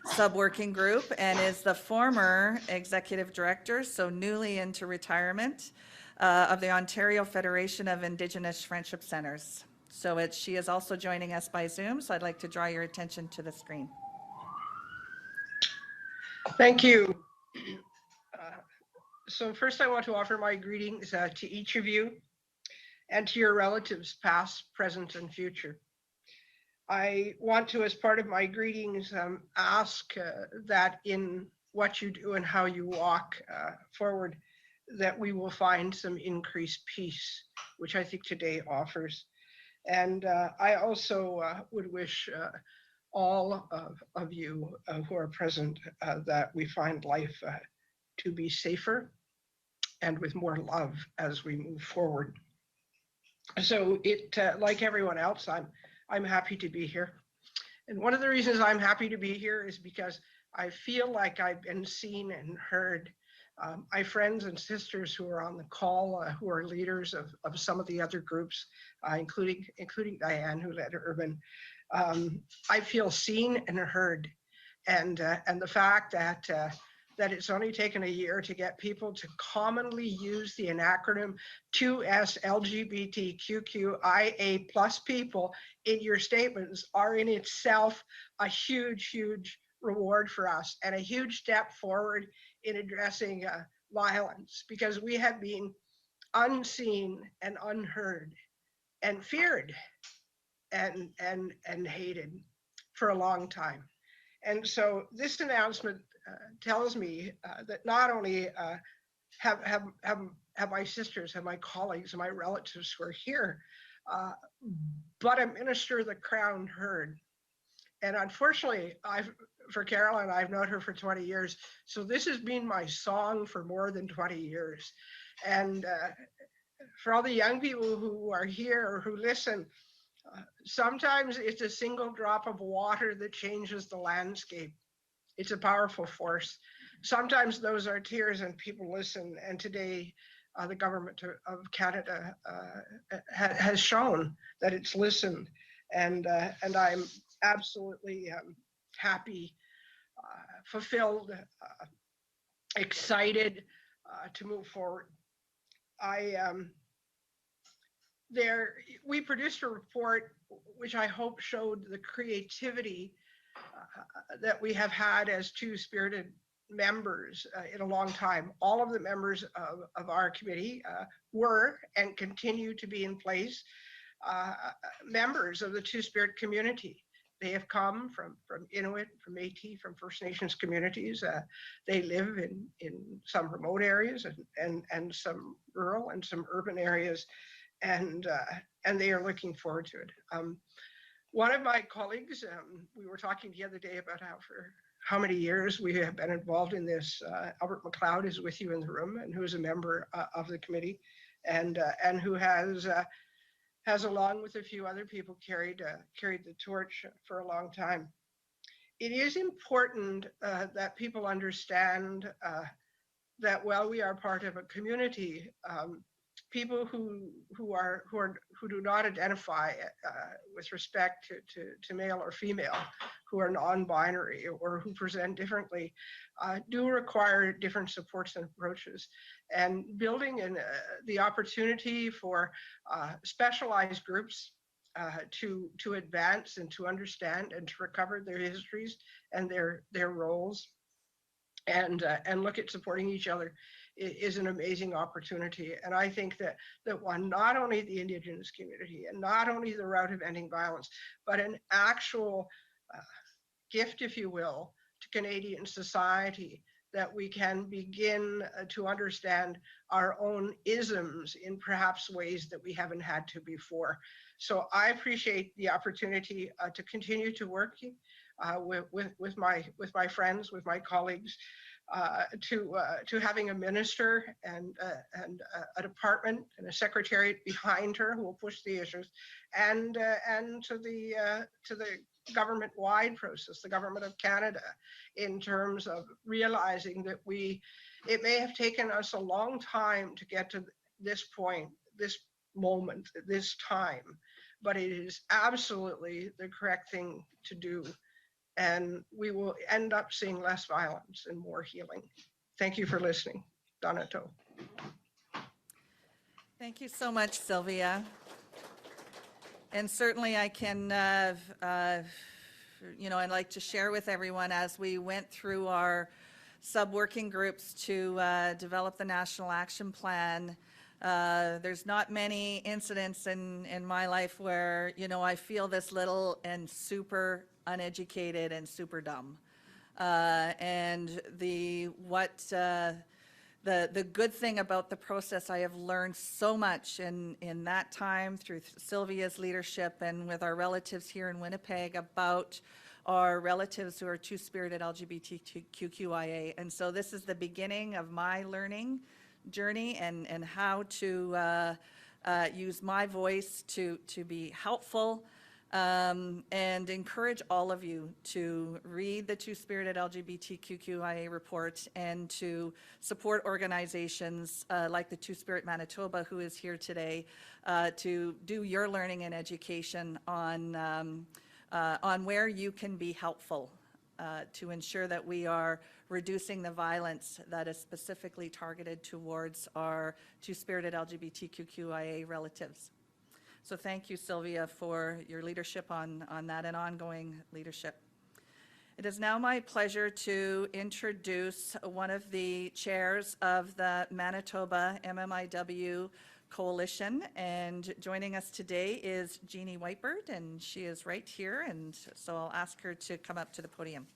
sub-working group and is the former executive director, so newly into retirement, of the Ontario Federation of Indigenous Friendship Centers. She is also joining us by Zoom, so I'd like to draw your attention to the screen. Thank you. So first I want to offer my greetings to each of you and to your relatives past, present, and future. I want to, as part of my greetings, ask that in what you do and how you walk forward, that we will find some increased peace, which I think today offers. And I also would wish all of you who are present that we find life to be safer and with more love as we move forward. So like everyone else, I'm happy to be here. And one of the reasons I'm happy to be here is because I feel like I've been seen and heard. My friends and sisters who are on the call, who are leaders of some of the other groups, including Diane, who led Urban, I feel seen and heard. And the fact that it's only taken a year to get people to commonly use the acronym 2S LGBTQIA+ people in your statements are in itself a huge, huge reward for us and a huge step forward in addressing violence, because we have been unseen and unheard and feared and hated for a long time. And so this announcement tells me that not only have my sisters, have my colleagues, and my relatives who are here, but a minister of the Crown heard. And unfortunately, for Carolyn, I've known her for 20 years. So this has been my song for more than 20 years. And for all the young people who are here or who listen, sometimes it's a single drop of water that changes the landscape. It's a powerful force. Sometimes those are tears and people listen. And today, the government of Canada has shown that it's listened. And I'm absolutely happy, fulfilled, excited to move forward. We produced a report which I hope showed the creativity that we have had as two-spirited members in a long time. All of the members of our committee were and continue to be in place members of the Two-Spirit community. They have come from Inuit, from Métis, from First Nations communities. They live in some remote areas and some rural and some urban areas, and they are looking forward to it. One of my colleagues, we were talking the other day about how many years we have been involved in this. Albert McLeod is with you in the room, and who is a member of the committee, and who has along with a few other people carried the torch for a long time. It is important that people understand that while we are part of a community, people who do not identify with respect to male or female, who are non-binary or who present differently, do require different supports and approaches. And building in the opportunity for specialized groups to advance and to understand and to recover their histories and their roles, and look at supporting each other is an amazing opportunity. And I think that one, not only the Indigenous community and not only the route of ending violence, but an actual gift, if you will, to Canadian society, that we can begin to understand our own isms in perhaps ways that we haven't had to before. So I appreciate the opportunity to continue to work with my friends, with my colleagues, to having a minister and a department and a secretariat behind her who will push the issues, and to the government-wide process, the Government of Canada, in terms of realizing that it may have taken us a long time to get to this point, this moment, this time, but it is absolutely the correct thing to do. And we will end up seeing less violence and more healing. Thank you for listening. Donato. Thank you so much, Sylvia. And certainly I can, I'd like to share with everyone, as we went through our sub-working groups to develop the National Action Plan, there's not many incidents in my life where, I feel this little and super uneducated and super dumb. And the good thing about the process, I have learned so much in that time through Sylvia's leadership and with our relatives here in Winnipeg about our relatives who are two-spirited LGBTQIA. And so this is the beginning of my learning journey and how to use my voice to be helpful. And encourage all of you to read the Two-Spirited LGBTQIA report and to support organizations like the Two-Spirit Manitoba, who is here today, to do your learning and education on where you can be helpful to ensure that we are reducing the violence that is specifically targeted towards our Two-Spirited LGBTQIA relatives. So thank you, Sylvia, for your leadership on that and ongoing leadership. It is now my pleasure to introduce one of the chairs of the Manitoba MMIWG Coalition. And joining us today is Jeannie Whitebird, and she is right here. And so I'll ask her to come up to the podium.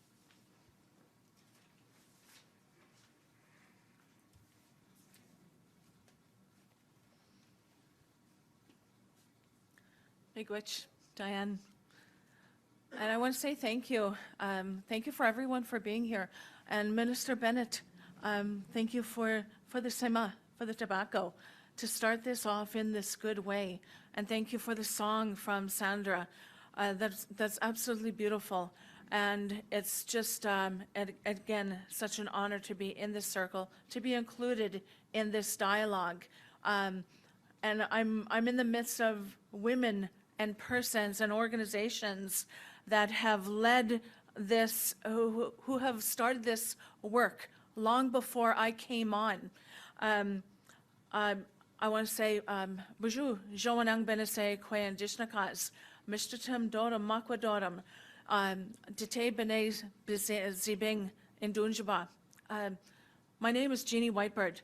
Miigwech, Diane. And I want to say thank you. Thank you for everyone for being here. And Minister Bennett, thank you for the sema, for the tobacco, to start this off in this good way. And thank you for the song from Sandra. That's absolutely beautiful. And it's just, again, such an honor to be in this circle, to be included in this dialogue. And I'm in the midst of women and persons and organizations that have led this, who have started this work long before I came on. I want to say, Buju, Joanang Benese Kwe Indishnakas, Mishtatim Doram Makwa Doram, Dite B'nai Zibing Indunjaba. My name is Jeannie Whitebird.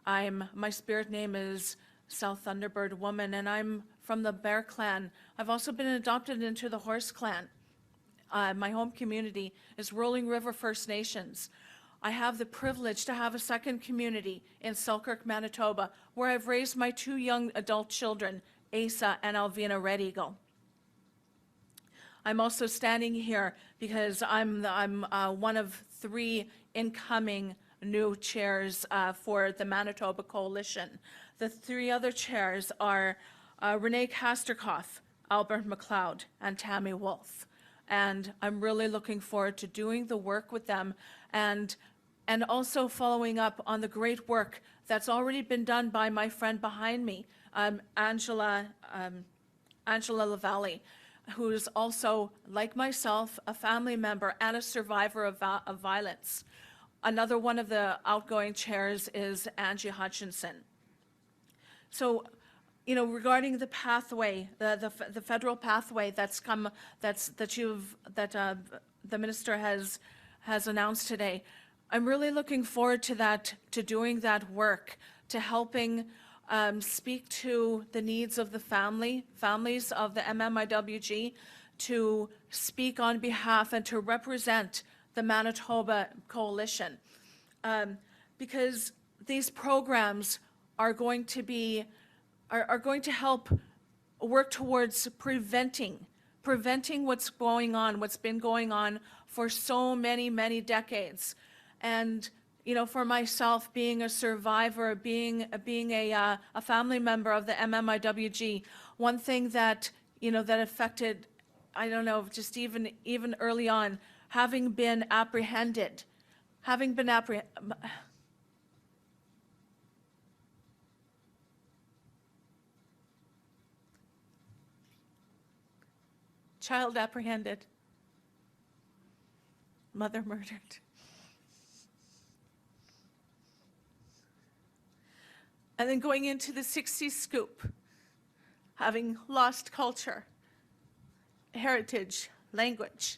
My spirit name is South Thunderbird Woman, and I'm from the Bear Clan. I've also been adopted into the Horse Clan. My home community is Rolling River First Nations. I have the privilege to have a second community in Selkirk, Manitoba, where I've raised my 2 young adult children, Asa and Alvina Red Eagle. I'm also standing here because I'm one of 3 incoming new chairs for the Manitoba Coalition. The 3 other chairs are Renee Kasterkoff, Albert McLeod, and Tammy Wolf. And I'm really looking forward to doing the work with them and also following up on the great work that's already been done by my friend behind me, Angela LaValle, who's also, like myself, a family member and a survivor of violence. Another one of the outgoing chairs is Angie Hutchinson. So, you know, regarding the pathway, the federal pathway that the minister has announced today, I'm really looking forward to that, to doing that work, to helping speak to the needs of the families of the MMIWG, to speak on behalf and to represent the Manitoba Coalition, because these programs are going to help work towards preventing what's going on, what's been going on for so many decades. And you know, for myself, being a survivor, being a family member of the MMIWG, one thing that, you know, that affected, I don't know, just even early on, having been apprehended, child apprehended, mother murdered. And then going into the 60s scoop, having lost culture, heritage, language.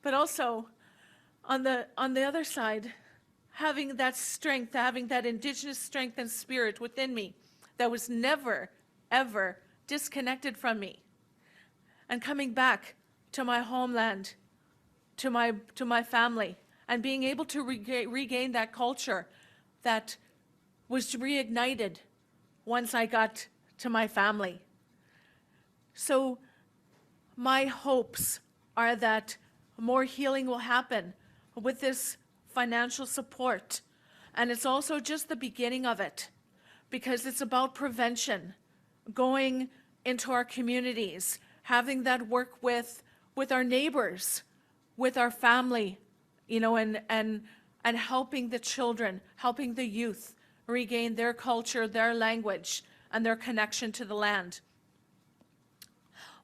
But also, on the other side, having that strength, having that Indigenous strength and spirit within me that was never, ever disconnected from me. And coming back to my homeland, to my family, and being able to regain that culture that was reignited once I got to my family. So my hopes are that more healing will happen with this financial support. And it's also just the beginning of it, because it's about prevention, going into our communities, having that work with our neighbors, with our family, you know, and helping the children, helping the youth regain their culture, their language, and their connection to the land.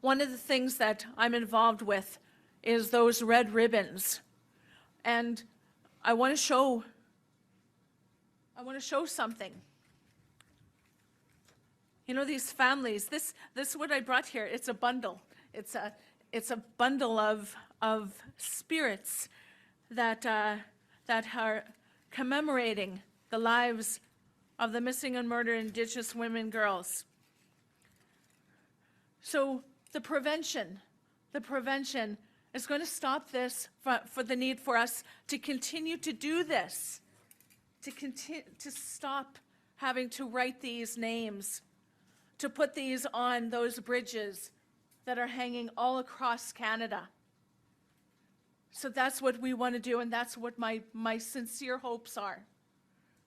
One of the things that I'm involved with is those red ribbons. And I want to show something. You know, these families, this is what I brought here. It's a bundle. It's a bundle of spirits that are commemorating the lives of the missing and murdered Indigenous women and girls. So the prevention is going to stop this for the need for us to continue to do this, to stop having to write these names, to put these on those bridges that are hanging all across Canada. So that's what we want to do, and that's what my sincere hopes are.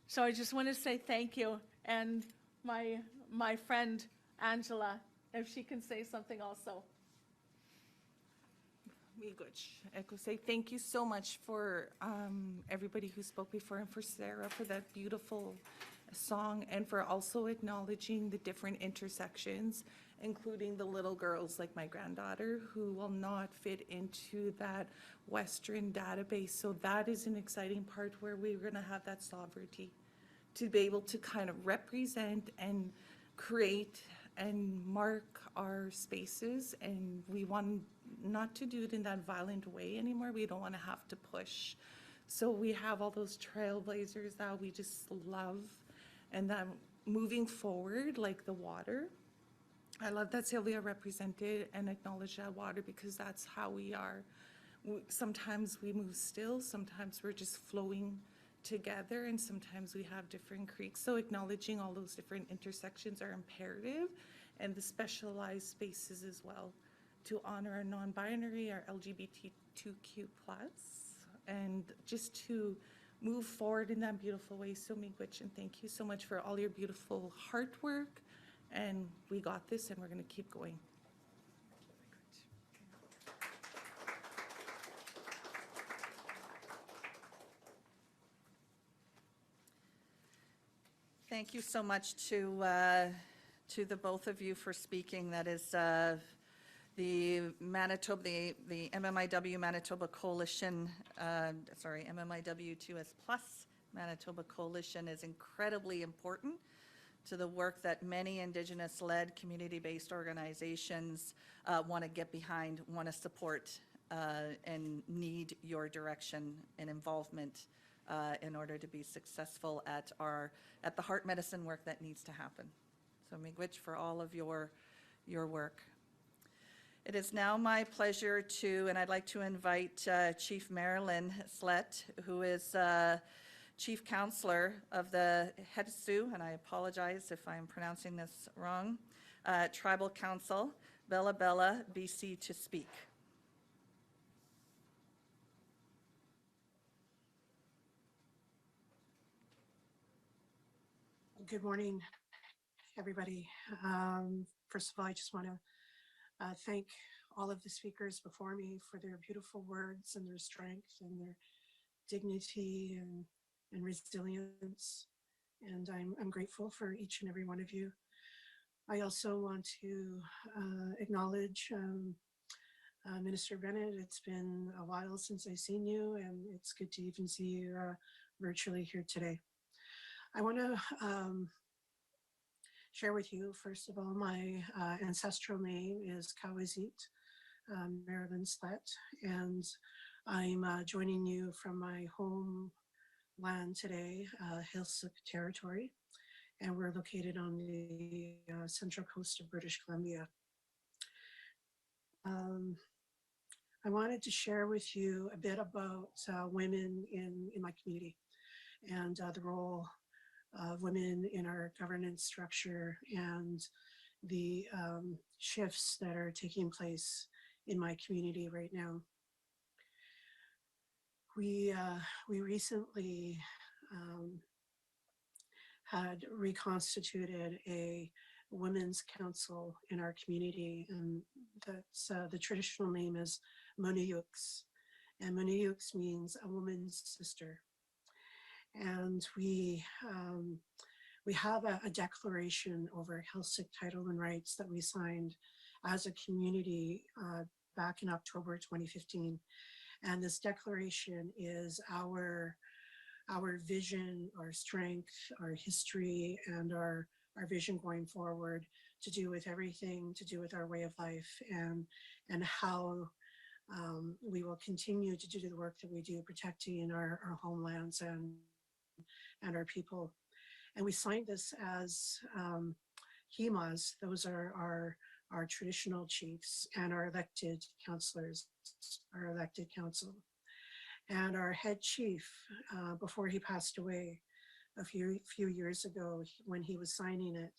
So I just want to say thank you, and my friend Angela, if she can say something also. I could say thank you so much for everybody who spoke before, and for Sarah for that beautiful song, and for also acknowledging the different intersections, including the little girls like my granddaughter who will not fit into that Western database. So that is an exciting part where we're going to have that sovereignty to be able to kind of represent and create and mark our spaces, and we want not to do it in that violent way anymore. We don't want to have to push. So we have all those trailblazers that we just love, and that moving forward, like the water. I love that Sylvia represented and acknowledged that water, because that's how we are. Sometimes we move still, sometimes we're just flowing together, and sometimes we have different creeks. So acknowledging all those different intersections are imperative, and the specialized spaces as well, to honor our non-binary, our LGBTQ+, and just to move forward in that beautiful way. So miigwech, and thank you so much for all your beautiful heart work, and we got this, and we're going to keep going. Thank you so much to the both of you for speaking. That is the Manitoba, the MMIW Manitoba Coalition, MMIW2S Plus Manitoba Coalition is incredibly important to the work that many Indigenous-led, community-based organizations want to get behind, want to support, and need your direction and involvement in order to be successful at the heart medicine work that needs to happen. So miigwech for all of your work. It is now my pleasure to, and I'd like to invite Chief Marilyn Slett, who is Chief Counselor of the Hetsu, and I apologize if I'm pronouncing this wrong, Tribal Council, Bella Bella, BC, to speak. Good morning, everybody. First of all, I just want to thank all of the speakers before me for their beautiful words and their strength and their dignity and resilience. And I'm grateful for each and every one of you. I also want to acknowledge Minister Bennett. It's been a while since I've seen you, and it's good to even see you virtually here today. I want to share with you, first of all, my ancestral name is Kawazit Marilyn Slett, and I'm joining you from my homeland today, Heiltsuk Territory, and we're located on the central coast of British Columbia. I wanted to share with you a bit about women in my community and the role of women in our governance structure and the shifts that are taking place in my community right now. We recently had reconstituted a women's council in our community, and that's the traditional name is MMIWG, and MMIWG means a woman's sister. And we have a declaration over Heiltsuk title and rights that we signed as a community back in October 2015. And this declaration is our vision, our strength, our history, and our vision going forward to do with everything, to do with our way of life, and how we will continue to do the work that we do, protecting our homelands and our people. And we signed this as HEMAs, those are our traditional chiefs, and our elected councillors, our elected council. And our head chief, before he passed away a few years ago, when he was signing it,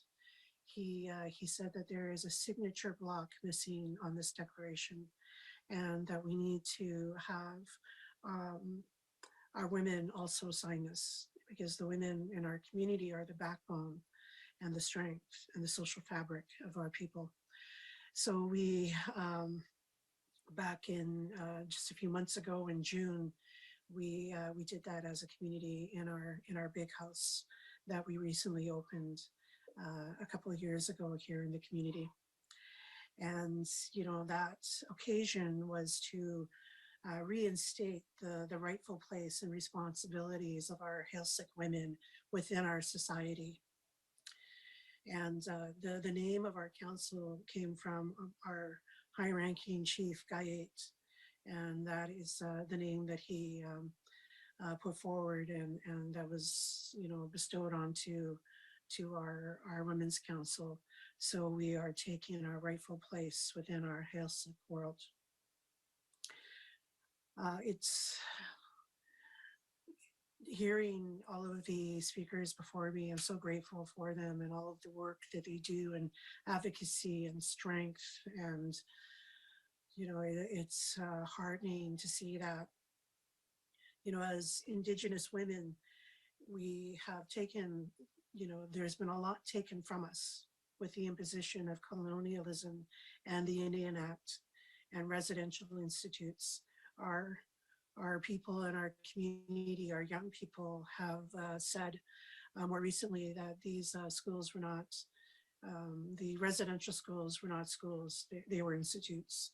he said that there is a signature block missing on this declaration, and that we need to have our women also sign this, because the women in our community are the backbone and the strength and the social fabric of our people. So we, back in just a few months ago in June, we did that as a community in our big house that we recently opened a couple of years ago here in the community. And that occasion was to reinstate the rightful place and responsibilities of our Heiltsuk women within our society. And the name of our council came from our high-ranking Chief Guyate, and that is the name that he put forward, and that was, bestowed onto our Women's Council. So we are taking our rightful place within our Heiltsuk world. It's hearing all of the speakers before me. I'm so grateful for them and all of the work that they do, and advocacy and strength. And, it's heartening to see that, as Indigenous women, we have taken, there's been a lot taken from us with the imposition of colonialism and the Indian Act and residential institutes. Our people in our community, our young people have said more recently that these schools were not, the residential schools were not schools, they were institutes.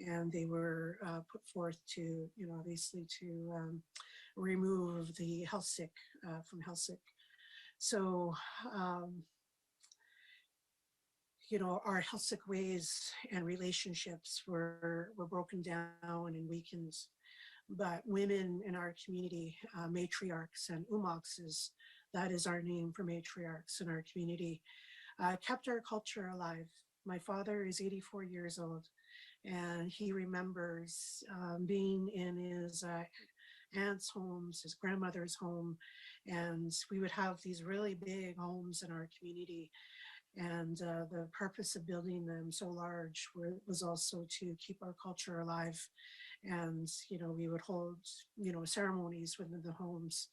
And they were put forth to, obviously to remove the Heiltsuk from Heiltsuk. So, our Heiltsuk ways and relationships were broken down and weakened. But women in our community, matriarchs and umoxes, that is our name for matriarchs in our community, kept our culture alive. My father is 84 years old, and he remembers being in his aunt's homes, his grandmother's home, and we would have these really big homes in our community. And the purpose of building them so large was also to keep our culture alive. And, we would hold, ceremonies within the homes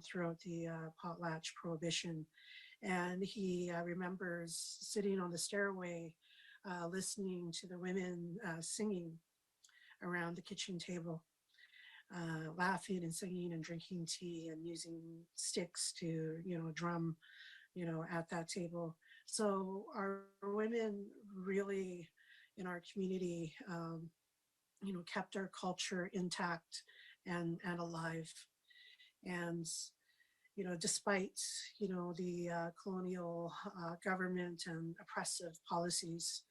throughout the potlatch prohibition. And he remembers sitting on the stairway, listening to the women singing around the kitchen table, laughing and singing and drinking tea and using sticks to, drum, at that table. So our women really in our community, kept our culture intact and alive. And, despite, the colonial government and oppressive policies,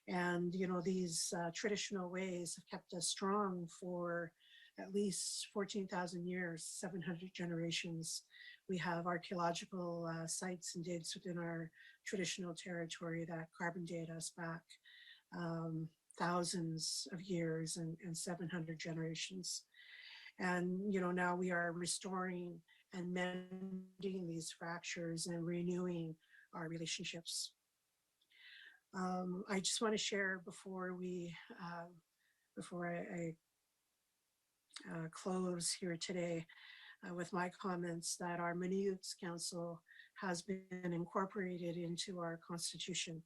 and, these traditional ways have kept us strong for at least 14,000 years, 700 generations. We have archaeological sites and digs within our traditional territory that carbon date us back thousands of years and 700 generations. And, now we are restoring and mending these fractures and renewing our relationships. I just want to share before I close here today with my comments that our MMIWG Council has been incorporated into our Constitution,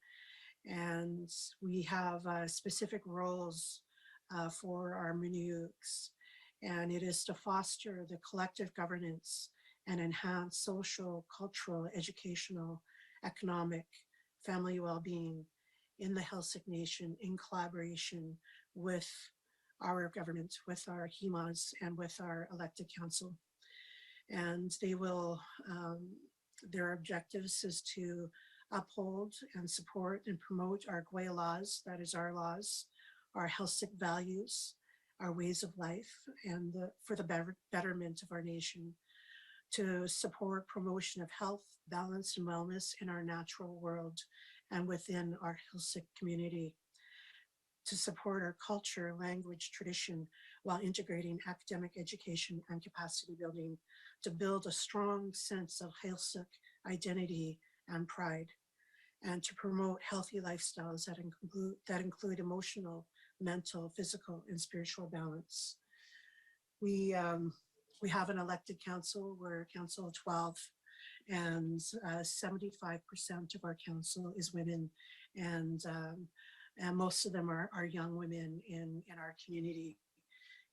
and we have specific roles for our MMIWGs, and it is to foster the collective governance and enhance social, cultural, educational, economic, family well-being in the Heiltsuk Nation in collaboration with our government, with our HEMAs, and with our elected council. And they will, their objectives is to uphold and support and promote our Gwe laws, that is our laws, our Heiltsuk values, our ways of life, and for the betterment of our nation, to support promotion of health, balance, and wellness in our natural world and within our Heiltsuk community, to support our culture, language, tradition, while integrating academic education and capacity building, to build a strong sense of Heiltsuk identity and pride, and to promote healthy lifestyles that include emotional, mental, physical, and spiritual balance. We have an elected council. We're a council of 12, and 75% of our council is women, and most of them are young women in our community.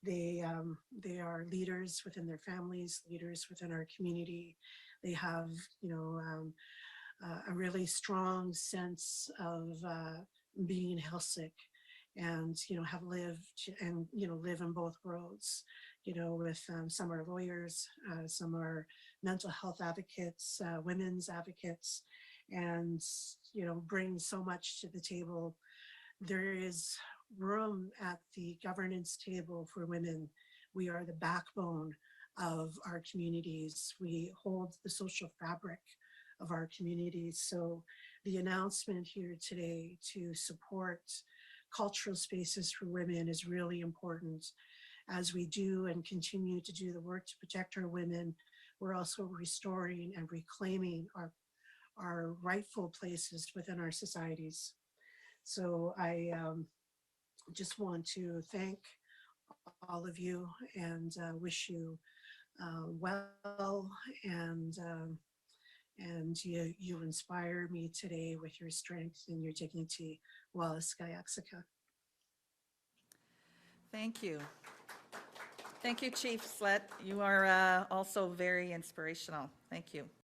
They are leaders within their families, leaders within our community. They have, a really strong sense of being Heiltsuk, and have lived and live in both worlds. With some are lawyers, some are mental health advocates, women's advocates, and bring so much to the table there is room at the governance table for women. We are the backbone of our communities. We hold the social fabric of our communities. So the announcement here today to support cultural spaces for women is really important. As we do and continue to do the work to protect our women, we're also restoring and reclaiming our rightful places within our societies. So I just want to thank all of you and wish you well, and you inspire me today with your strength and your dignity. Walaskayaksaka. Thank you. Thank you, Chief Slett. You are also very inspirational. Thank you.